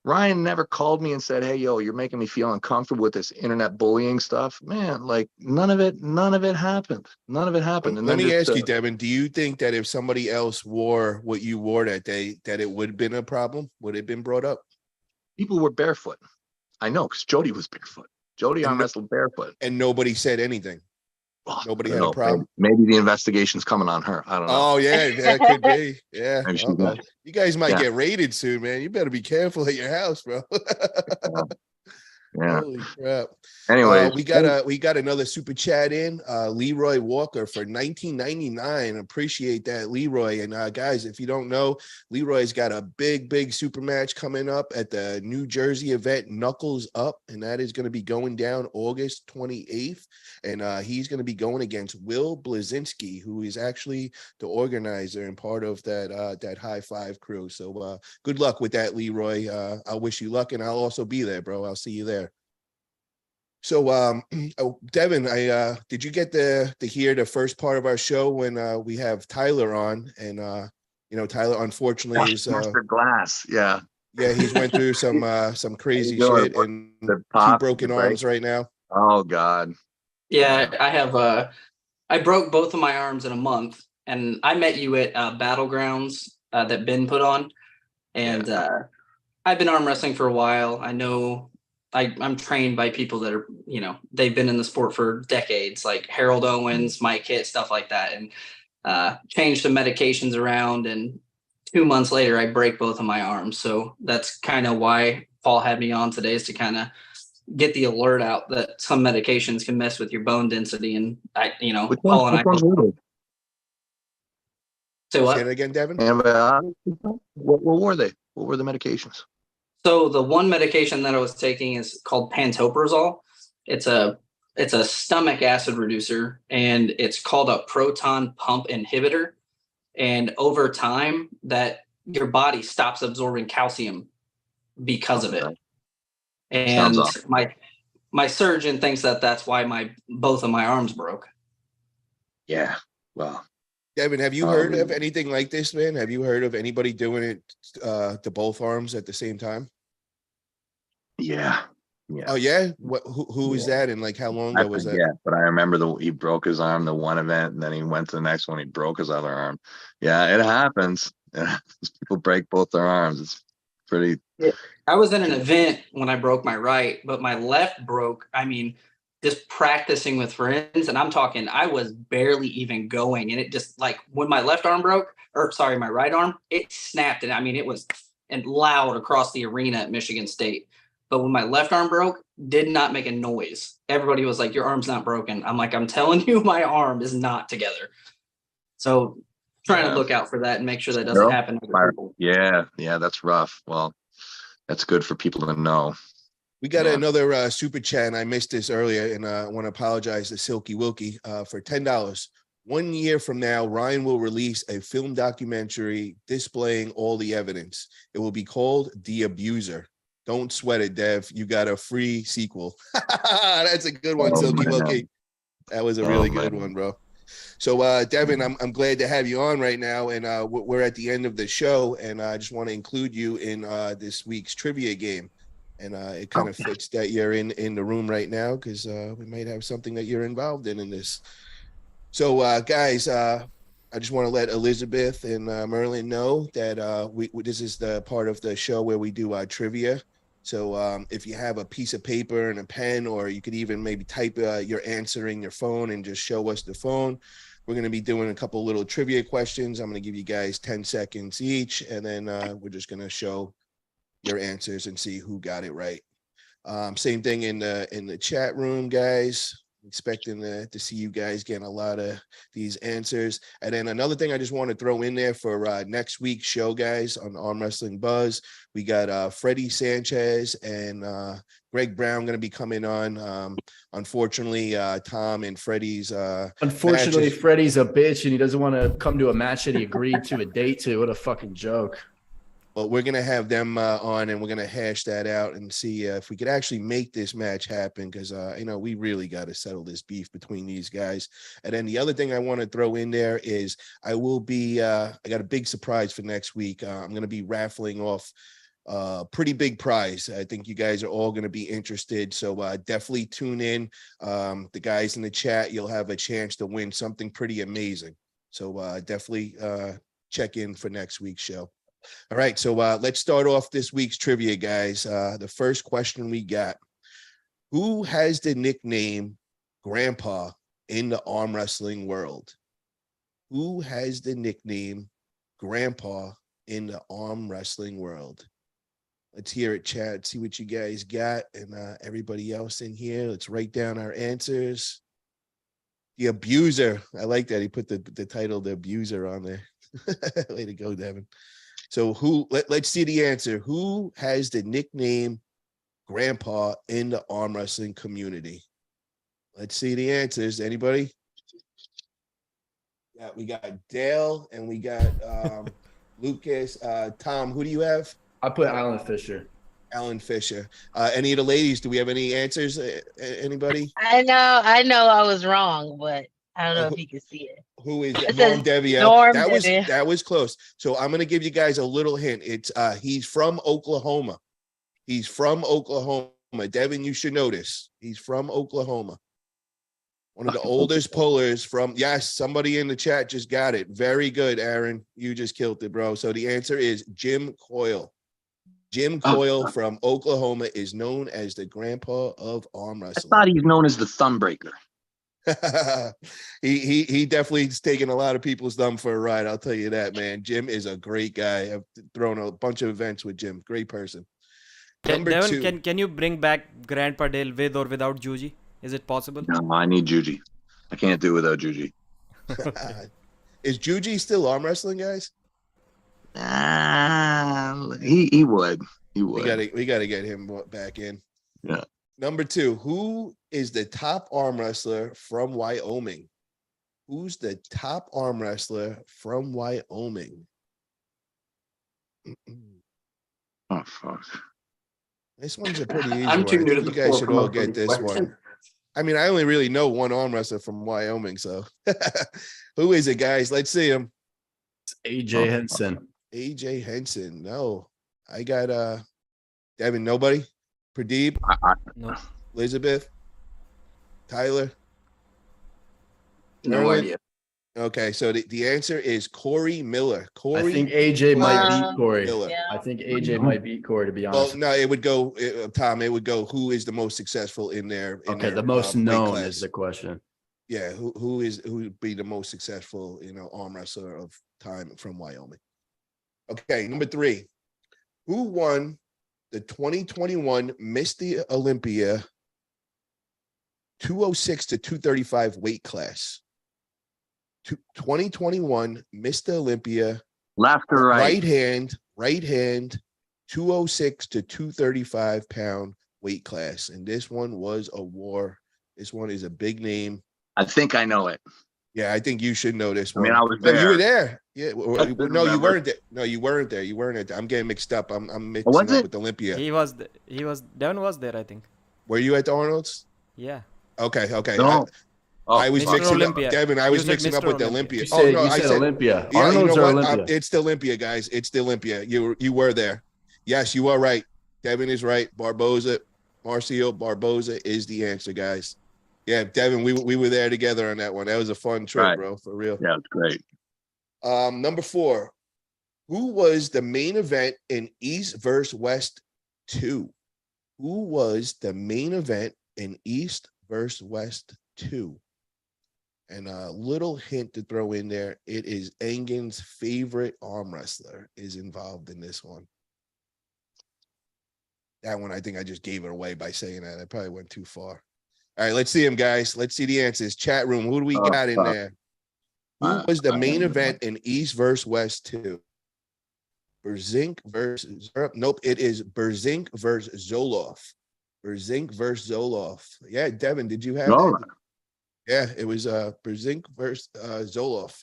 Ryan never called me and said, hey, yo, you're making me feel uncomfortable with this internet bullying stuff. Man, like, none of it happened. None of it happened. And Let then me just, ask you, Devon, do you think that if somebody else wore what you wore that day, that it would have been a problem? Would it have been brought up? people were barefoot. I know, because Jody was barefoot. Jody arm And wrestled barefoot. And nobody said anything. Well, Nobody I had don't a know. problem? Maybe the investigation's coming on her. I don't know. Oh, yeah, that could be. Yeah. Maybe she's Uh-oh. not. You guys might Yeah. get raided soon, man. You better be careful at your house, bro. Yeah. Holy crap. Anyway, We got another super chat in. Leroy Walker for $19.99. Appreciate that, Leroy. And guys, if you don't know, Leroy's got a big super match coming up at the New Jersey event Knuckles Up, and that is going to be going down August 28th. And he's going to be going against Will Blazinski, who is actually the organizer and part of that High Five crew. So good luck with that, Leroy. I'll wish you luck, and I'll also be there, bro. I'll see you there. So, Devin, did you get to hear the first part of our show when we have Tyler on? And Tyler unfortunately is Mr. Glass. Yeah. Yeah, he's went through some crazy shit and two broken arms right now. Oh God. Yeah, I have. I broke both of my arms in a month, and I met you at Battlegrounds that Ben put on, and I've been arm wrestling for a while. I know I'm trained by people that are, they've been in the sport for decades, like Harold Owens, Mike Hitt, stuff like that, and changed some medications around. And 2 months later, I break both of my arms. So that's kind of why Paul had me on today, is to kind of get the alert out that some medications can mess with your bone density. And Paul and I both. Say it again, Devin. What were they? What were the medications? So the one medication that I was taking is called pantoprazole. It's a stomach acid reducer, and it's called a proton pump inhibitor. And over time, that your body stops absorbing calcium because of it. And my surgeon thinks that that's why both of my arms broke. Yeah. Well, Devin, have you heard of anything like this, man? Have you heard of anybody doing it to both arms at the same time? Yeah. Oh yeah. Who was that, and like how long ago was that? Yeah, but I remember he broke his arm the one event, and then he went to the next one. He broke his other arm. Yeah, it happens. People break both their arms. It's pretty. Yeah. I was in an event when I broke my right, but my left broke. I mean, just practicing with friends, and I'm talking, I was barely even going, and it just, like, when my left arm broke, my right arm, it snapped, and I mean, it was loud across the arena at Michigan State. But when my left arm broke, did not make a noise. Everybody was like, your arm's not broken. I'm like, I'm telling you, my arm is not together. So trying to look out for that and make sure that doesn't happen to other people. Yeah, that's rough. Well, that's good for people to know. We got another super chat, and I missed this earlier, and I want to apologize to Silky Wilkie for $10. 1 year from now, Ryan will release a film documentary displaying all the evidence. It will be called The Abuser. Don't sweat it, Dev. You got a free sequel. That's a good one, Silky Wilkie. That was a really good one, bro. So, Devin, I'm glad to have you on right now, and we're at the end of the show, and I just want to include you in this week's trivia game. And it kind of fits that you're in the room right now, because we might have something that you're involved in this. So, guys, I just want to let Elizabeth and Merlin know that this is the part of the show where we do trivia. So if you have a piece of paper and a pen, or you could even maybe type your answer in your phone and just show us the phone. We're going to be doing a couple little trivia questions. I'm going to give you guys 10 seconds each, and then we're just going to show your answers and see who got it right. Same thing in the chat room, guys. Expecting to see you guys getting a lot of these answers. And then another thing I just want to throw in there for next week's show, guys, on Arm Wrestling Buzz, we got Freddie Sanchez and Greg Brown going to be coming on. Unfortunately, Tom and Freddie's unfortunately matches. Freddie's a bitch, and he doesn't want to come to a match that he agreed to a date to. What a fucking joke. Well, we're going to have them on, and we're going to hash that out and see if we could actually make this match happen, because, we really got to settle this beef between these guys. And then the other thing I want to throw in there is I will be I got a big surprise for next week. I'm going to be raffling off a pretty big prize. I think you guys are all going to be interested. So definitely tune in. The guys in the chat, you'll have a chance to win something pretty amazing. So definitely check in for next week's show. All right, so let's start off this week's trivia, guys. The first question we got: who has the nickname Grandpa in the arm wrestling world? Who has the nickname Grandpa in the arm wrestling world? Let's hear it, chat. See what you guys got, and everybody else in here. Let's write down our answers. The abuser. I like that. He put the title, The Abuser, on there. Way to go, Devin. So let's see the answer. Who has the nickname Grandpa in the arm wrestling community? Let's see the answers. Anybody? Yeah, we got Dale and we got Lucas. Tom, who do you have? I put Alan Fisher. Alan Fisher. Any of the ladies, do we have any answers? Anybody? I know I was wrong, but I don't know if you can see it. Who is It that? Norm says Devielle. Norm That was Devielle. that was close. So I'm gonna give you guys a little hint. It's he's from Oklahoma. He's from Oklahoma. Devin, you should know this. He's from Oklahoma. One of the oldest pullers from, yes, somebody in the chat just got it. Very good, Aaron. You just killed it, bro. So the answer is Jim Coyle. Jim Coyle from Oklahoma is known as the grandpa of arm I wrestling. thought he's known as the thumb breaker. he definitely is taking a lot of people's thumb for a ride. I'll tell you that, man. Jim is a great guy. I've thrown a bunch of events with Jim. Great person. Number Devin, two. can you bring back Grandpa Dale with or without Juji? Is it possible? No, I need Juji. I can't do without Juji. Is Juji still arm wrestling, guys? He would. He We would. gotta get him back in. Yeah. Number two, who is the top arm wrestler from Wyoming? Who's the top arm wrestler from Wyoming? Oh fuck. This one's a pretty easy I'm one. too I new to think the you guys floor should from all a get this question. one. I mean, I only really know one arm wrestler from Wyoming, so who is it, guys? Let's see him. It's AJ Henson. AJ Henson. No, I got Devin. Nobody. Pradeep, No. Elizabeth, Tyler. No Erwin? idea. Okay, so the answer is Corey Miller. I Corey think AJ might beat Wow. Corey. Miller. Yeah. I think AJ might beat Corey, to be Well, honest. no, it would go, Tom. It would go. Who is the most successful in their? Okay, their, the most weight known class? is the question. Yeah, who would be the most successful, arm wrestler of time from Wyoming? Okay, number three. Who won the 2021 Mr. Olympia 206 to 235 weight class? 2021 Mr. Olympia Left or right? right hand 206 to 235 pound weight class. And this one was a war. This one is a big name. I think I know it. Yeah, I think you should know this I one. mean, I was No, you were there. there. Yeah. didn't No, you remember. weren't there. No, you weren't there. You weren't there. I'm getting mixed up. I'm mixing Was up it? with Olympia. Devin was there, I think. Were you at the Arnold's? Yeah. Okay. No. I was Mr. mixing Olympia. up, Devin. I You was said mixing up Mr. with the Olympia. Olympia. You I said said Olympia. Yeah, Arnold's or Olympia? It's the Olympia, guys. It's the Olympia. You were there. Yes, you are right. Devin is right. Marcio Barboza is the answer, guys. Yeah, Devin, we were there together on that one. That was a fun trip, Right. bro, for real. Yeah, it's great. Number four, who was the main event in East vs. West 2? Who was the main event in East vs. West 2? And a little hint to throw in there, it is Engen's favorite arm wrestler is involved in this one. That one, I think I just gave it away by saying that. I probably went too far. All right, let's see him, guys. Let's see the answers. Chat room, who do we got in there? Who was the main event in East vs. West 2? Berzink versus nope, it is Berzink versus Zoloff. Berzink versus Zoloff. Yeah, Devin, did you have No. that? Yeah, it was Berzink versus Zoloff.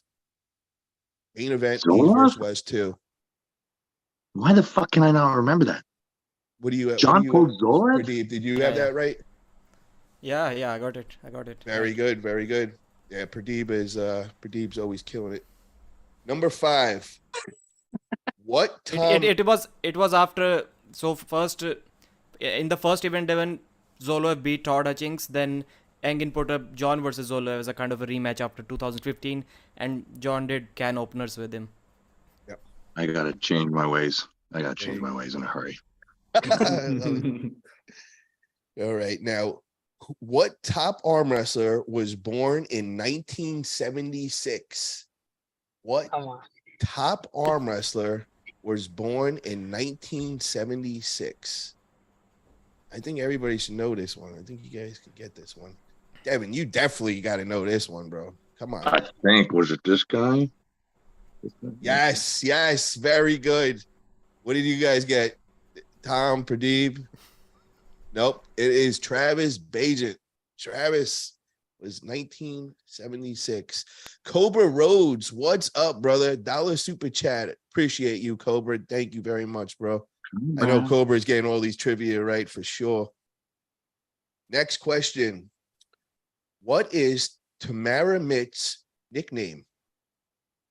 Main event East Zoloff? versus West 2. Why the fuck can I not remember that? What do you John Kozolov? Pradeep, did you have Yeah. that right? Yeah, I got it. Very good, very good. Yeah, Pradeep's always killing it. Number 5. What time? It was after, so first in the first event, Devin, Zoloev beat Todd Hutchings, then Engin put up John versus Zoloev as a kind of a rematch after 2015, and John did can openers with him. I gotta change my ways. I gotta change my ways in a hurry. I love it. All right, now, what top arm wrestler was born in 1976? What Come on. top arm wrestler was born in 1976. I think everybody should know this one. I think you guys could get this one. Devin, you definitely got to know this one, bro. Come on. I think, was it this guy? Yes, very good. What did you guys get? Tom, Pradeep? Nope, it is Travis Bajent. Travis was 1976. Cobra Rhodes, what's up, brother? Dollar super chat. Appreciate you, Cobra. Thank you very much, bro. I know Cobra is getting all these trivia right for sure. Next question. What is Tamara Mitt's nickname?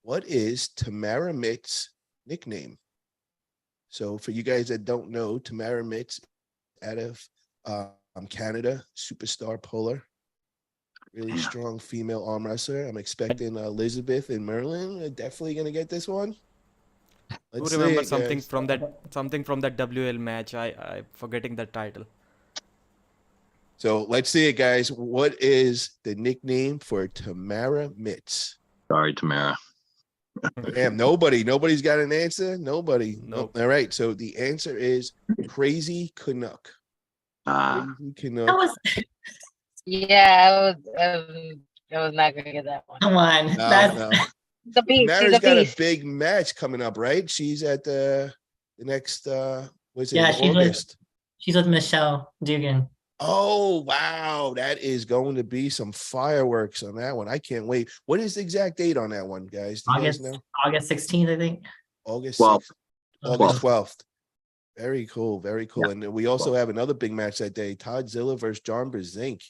What is Tamara Mitt's nickname? So for you guys that don't know, Tamara Mitt's out of Canada, superstar puller. Really strong female arm wrestler. I'm expecting Elizabeth and Merlin are definitely going to get this one. Let's Who remember see it, something guys. from that WL match? I'm forgetting the title. So let's see it, guys. What is the nickname for Tamara Mitz? Sorry, Tamara. Damn, nobody's got an answer. Nobody. Nope. All right. So the answer is Crazy Canuck. Crazy Canuck. That was Yeah, I was not gonna get that one. come on. No, That's no. The beast. Tamara's She's a got a beast. big match coming up, right? She's at the next what's it, Yeah, in she's with- August. she's with Michelle Dugan. Oh wow, that is going to be some fireworks on that one. I can't wait. What is the exact date on that one, guys? Do you guys know? August 16th, I think. August 12th. 6th, August 12th. Very cool, very cool. Yeah. And then we also have another big match that day, Todd Zilla versus John Brzenk.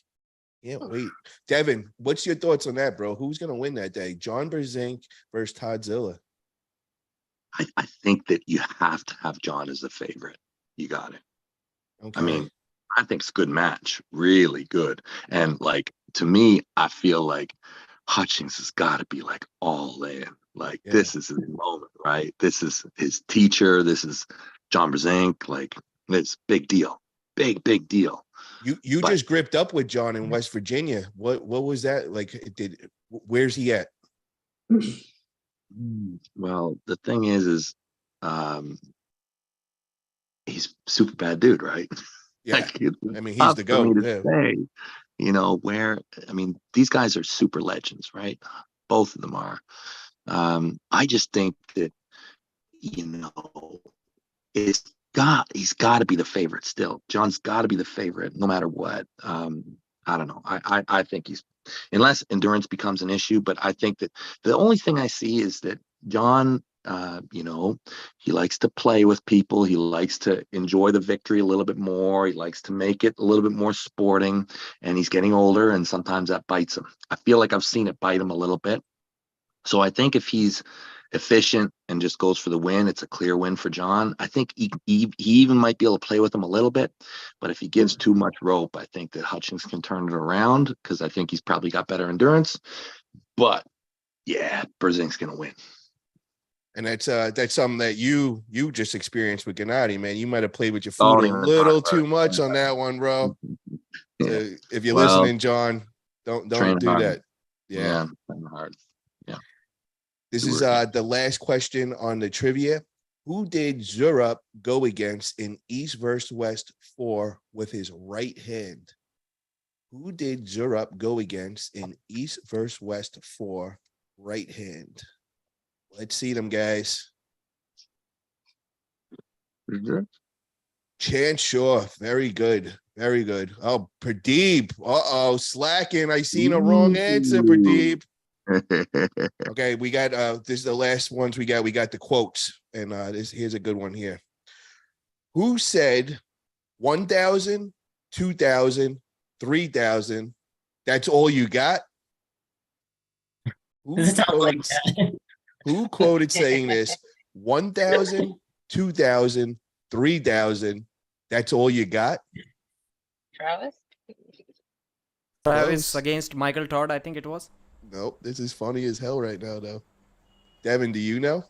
Can't wait. Devin, what's your thoughts on that, bro? Who's gonna win that day? John Brzenk versus Todd Zilla. I think that you have to have John as the favorite. You got it. Okay. I mean, I think it's a good match, really good. And like, to me, I feel like Hutchings has got to be like all in. Like, Yeah. this is his moment, right? This is his teacher. This is John Brzenk. Like, it's big deal. Big deal. You But- just gripped up with John in West Virginia. What was that like? Where's he at? Well, the thing is he's super bad dude, right? Yeah, Like, it's I mean, he's tough the for me GOAT. to Yeah. say, you know, where, I mean, these guys are super legends, right? Both of them are. I just think that, you know, he's got to be the favorite still. John's got to be the favorite no matter what. I don't know. I think he's, unless endurance becomes an issue, but I think that the only thing I see is that John, you know, he likes to play with people. He likes to enjoy the victory a little bit more. He likes to make it a little bit more sporting, and he's getting older, and sometimes that bites him. I feel like I've seen it bite him a little bit. So I think if he's efficient and just goes for the win, it's a clear win for John. I think he even might be able to play with him a little bit, but if he gives too much rope, I think that Hutchings can turn it around, because I think he's probably got better endurance. But yeah, Brzezink's gonna win. And that's something that you just experienced with Gennady, man. You might have played with your Don't food a even little talk about too it. much on that one, bro. Yeah. So if you're Well, listening, John, don't train do hard. that. Yeah. Hard. This do is it. the last question on the trivia. Who did Zurup go against in East versus West 4 with his right hand? Who did Zurup go against in East versus West 4 right hand? Let's see them, guys. Chance Shaw, very good. Very good. Oh, Pradeep. Slacking. I seen a wrong answer, Pradeep. Okay, we got this is the last ones we got. We got the quotes, and here's a good one here. Who said 1,000, 2,000, 3,000? That's all you got? This sounds like that. Who quoted saying this? 1,000, 2,000, 3,000. That's all you got? Travis? Travis Close. against Michael Todd, I think it was. Nope, this is funny as hell right now, though. Devin, do you know?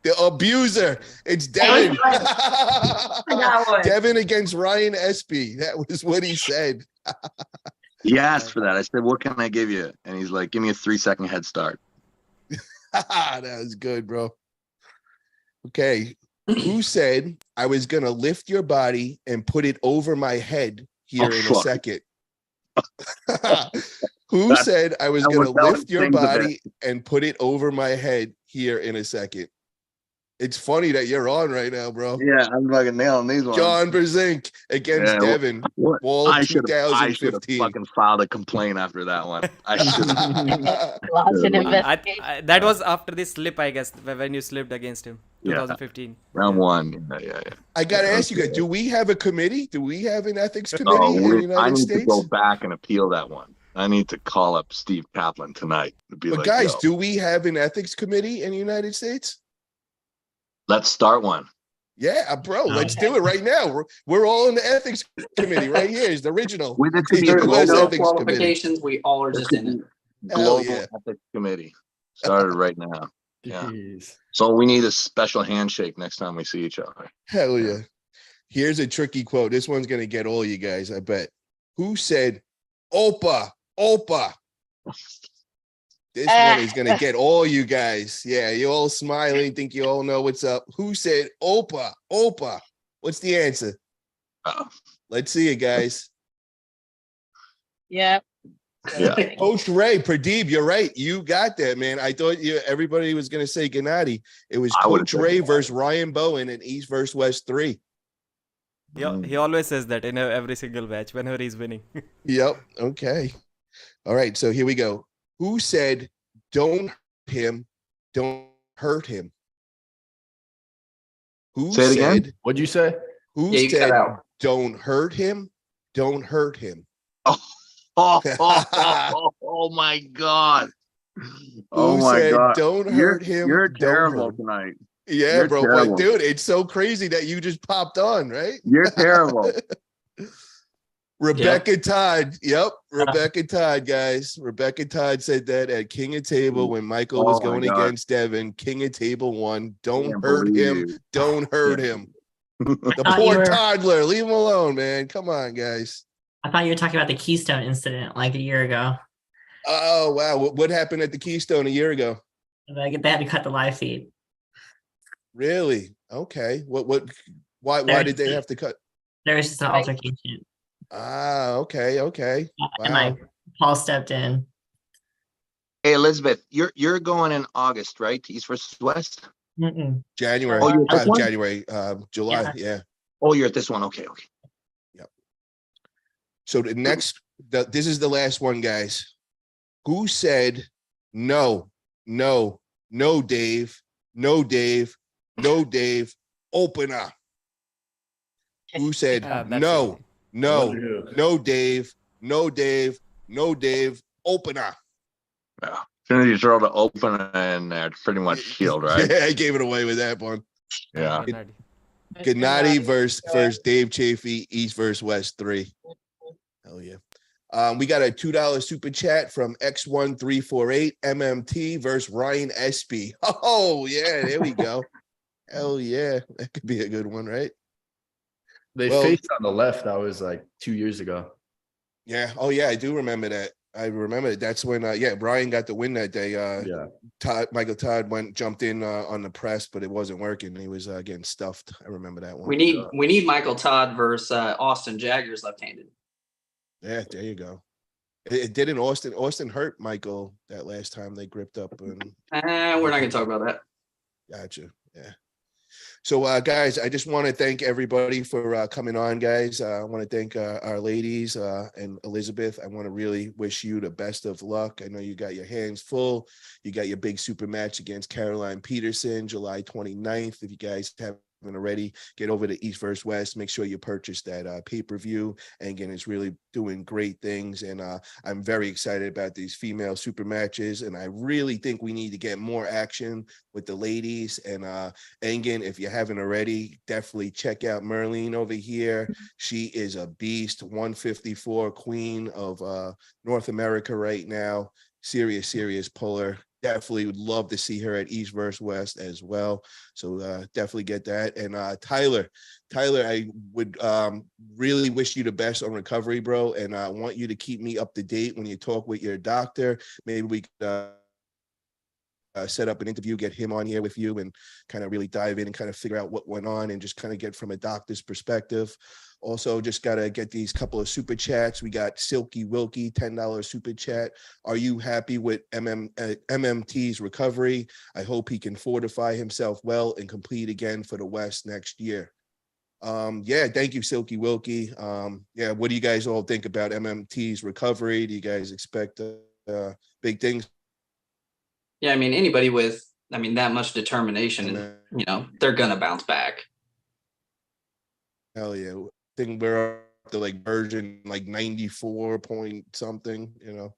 The abuser. It's Devin. I got one. Devin against Ryan Espy. That was what he said. He asked for that. I said, "What can I give you?" And he's like, "Give me a 3-second head start." That was good, bro. Okay. Who said I was gonna lift your body and put it over my head here in a fuck. second? Who said I was gonna lift your body and put it over my head here in a second? It's funny that you're on right now, bro. Yeah, I'm fucking nailing these ones. John Brzezinski against Devon. What? Fall I should have 2015. fucking filed a complaint after that one. I should have. Lawsuit investigation. That was after the slip, I guess, when you slipped against him, Yeah. 2015. Round one. Yeah. I gotta ask you guys, do we have a committee? Do we have an ethics committee Oh, in the I United need States? to go back and appeal that one. I need to call up Steve Kaplan tonight to be But like, guys, yo, do we have an ethics committee in the United States? let's start one. Yeah, bro, let's do it right now. We're all in the ethics committee right here. Is the original. We did The There's US no ethics committee. qualifications. We all are just in it. Hell Global yeah. Ethics Committee started right now. Yeah. Jeez. So we need a special handshake next time we see each other. Hell yeah. Here's a tricky quote. This one's gonna get all you guys, I bet. Who said Opa? This one is gonna get all you guys. Yeah, you all smiling, think you all know what's up. Who said Opa? What's the answer? Uh, Let's see it, guys. Yeah. Yeah. Coach Ray, Pradeep, you're right. You got that, man. I thought everybody was gonna say Gennady. It was I would've Coach said Ray Gennady. versus Ryan Bowen in East versus West 3. He always says that in every single match whenever he's winning. Yep. Okay. All right. So here we go. Who said, don't hurt him, don't hurt him? Who Say it again? said, What'd you say? who Yeah, you cut said, out. don't hurt him, don't hurt him? Oh my God. Oh Who my said, God. don't hurt him, You're don't terrible hurt him? tonight. Yeah, You're bro. terrible. But dude, it's so crazy that you just popped on, right? You're terrible. Rebecca Todd. Yep. Rebecca Todd, guys. Rebecca Todd said that at King of Table when Michael was Oh, my going God. against Devon. King of Table won. Don't Can't hurt him. believe. Don't hurt him. The thought you poor were- toddler. Leave him alone, man. Come on, guys. I thought you were talking about the Keystone incident like a year ago. Oh, wow. What happened at the Keystone a year ago? Like they had to cut the live feed. Really? Okay. Why did they have to cut? There was just an Right. altercation. Ah, okay. And Wow. like Paul stepped in. Hey, Elizabeth, you're going in August, right? To East versus West? Mm-mm. January. Oh, you're at this one? January. July. Yeah. Yeah. Oh, you're at this one. Okay. So the next, this is the last one, guys. Who said no, Dave, open up? Who said That's no, easy. Dave, open up? Yeah. As soon as you throw the opener in there, it's pretty much shield, right? Yeah, I gave it away with that one. Yeah. Gennady. Gennady versus Dave Chafee, East versus West 3. Hell yeah. We got a $2 super chat from X1348 MMT versus Ryan Espy. Oh, yeah, there we go. Hell yeah. That could be a good one, right? They Well- faced on the left. That was like 2 years ago. Yeah. Oh, yeah, I do remember that. I remember it. That's when, Brian got the win that day. Yeah. Michael Todd jumped in on the press, but it wasn't working. He was getting stuffed. I remember that one. We need Michael Todd versus Austin Jaggers left-handed. Yeah, there you go. It didn't Austin hurt Michael that last time they gripped up. And We're not gonna talk about that. gotcha. Yeah. So, guys, I just want to thank everybody for coming on, guys. I want to thank our ladies and Elizabeth. I want to really wish you the best of luck. I know you got your hands full. You got your big super match against Caroline Peterson, July 29th. If you guys haven't already, get over to East versus West. Make sure you purchase that pay-per-view. And again, it's really doing great things. And I'm very excited about these female super matches. And I really think we need to get more action with the ladies. And again, if you haven't already, definitely check out Merlene over here. She is a beast, 154 queen of North America right now. Serious puller. Definitely would love to see her at East versus West as well. So definitely get that. And Tyler, I would really wish you the best on recovery, bro. And I want you to keep me up to date when you talk with your doctor. Maybe we could set up an interview, get him on here with you and kind of really dive in and kind of figure out what went on and just kind of get from a doctor's perspective. Also, just got to get these couple of super chats. We got Silky Wilkie, $10 super chat. Are you happy with MMT's recovery? I hope he can fortify himself well and compete again for the West next year. Yeah, thank you, Silky Wilkie. Yeah, what do you guys all think about MMT's recovery? Do you guys expect big things? Yeah, I mean, anybody with, that much determination, and, they're gonna bounce back. Hell yeah. I think we're up to like version like 94 point something, So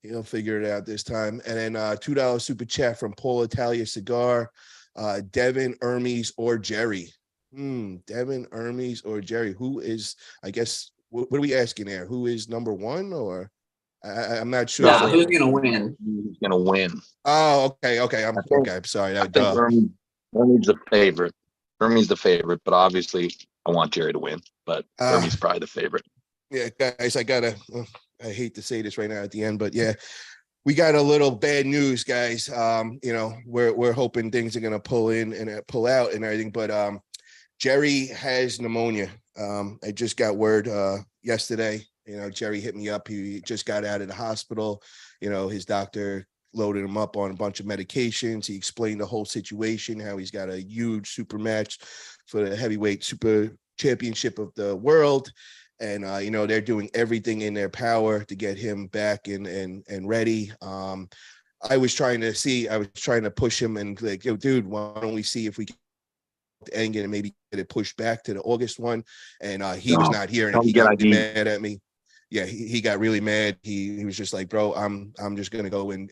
he'll figure it out this time. And then $2 super chat from Paul Italia Cigar, Devon, Hermes, or Jerry. Devon, Hermes, or Jerry. Who is, I guess, what are we asking there? Who is number one, or I'm not sure. Yeah, who's gonna win? Who's gonna win? Oh, okay. I'm sorry. I think Hermes the favorite. Hermes the favorite, but obviously I want Jerry to win. But Hermes probably the favorite. Yeah, guys, I hate to say this right now at the end, but yeah, we got a little bad news, guys. We're hoping things are gonna pull in and pull out and everything, but Jerry has pneumonia. I just got word yesterday. Jerry hit me up. He just got out of the hospital. His doctor loaded him up on a bunch of medications. He explained the whole situation, how he's got a huge super match for the heavyweight super championship of the world. And, they're doing everything in their power to get him back and ready. I was trying to push him and like, yo, dude, why don't we see if we can and maybe get it pushed back to the August one. And he was not here and he got mad at me. Yeah, he got really mad. He was just like, bro, I'm just gonna go and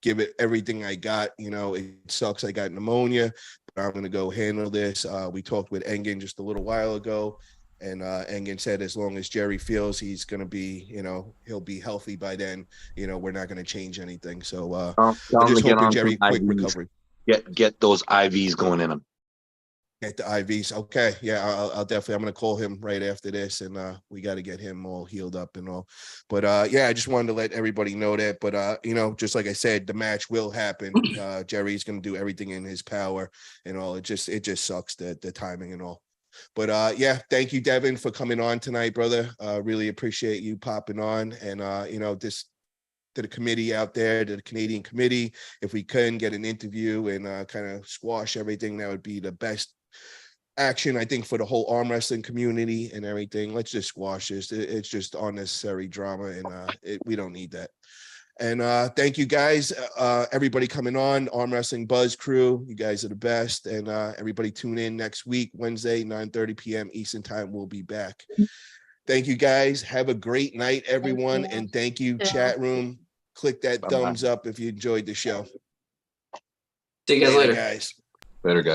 give it everything I got. It sucks. I got pneumonia, but I'm gonna go handle this. We talked with Engen just a little while ago, and Engen said as long as Jerry feels he's gonna be, he'll be healthy by then. We're not gonna change anything. So I just hope Jerry quick recovery. Get those IVs going in him. Get the IVs. Okay. Yeah, I'll definitely, I'm going to call him right after this and we got to get him all healed up and all. But yeah, I just wanted to let everybody know that. But, just like I said, the match will happen. Jerry's going to do everything in his power and all. It just sucks the timing and all. But yeah, thank you, Devon, for coming on tonight, brother. Really appreciate you popping on. And, this to the committee out there, to the Canadian committee, if we can get an interview and kind of squash everything, that would be the best action, I think, for the whole arm wrestling community and everything. Let's just squash this. It's just unnecessary drama, and we don't need that. And thank you guys, everybody coming on, Arm Wrestling Buzz crew. You guys are the best. And everybody tune in next week, Wednesday, 9:30 p.m. Eastern time. We'll be back. Thank you guys. Have a great night, everyone. And thank you, chat room. Click that thumbs up if you enjoyed the show. See you guys later. Guys. Later, guys.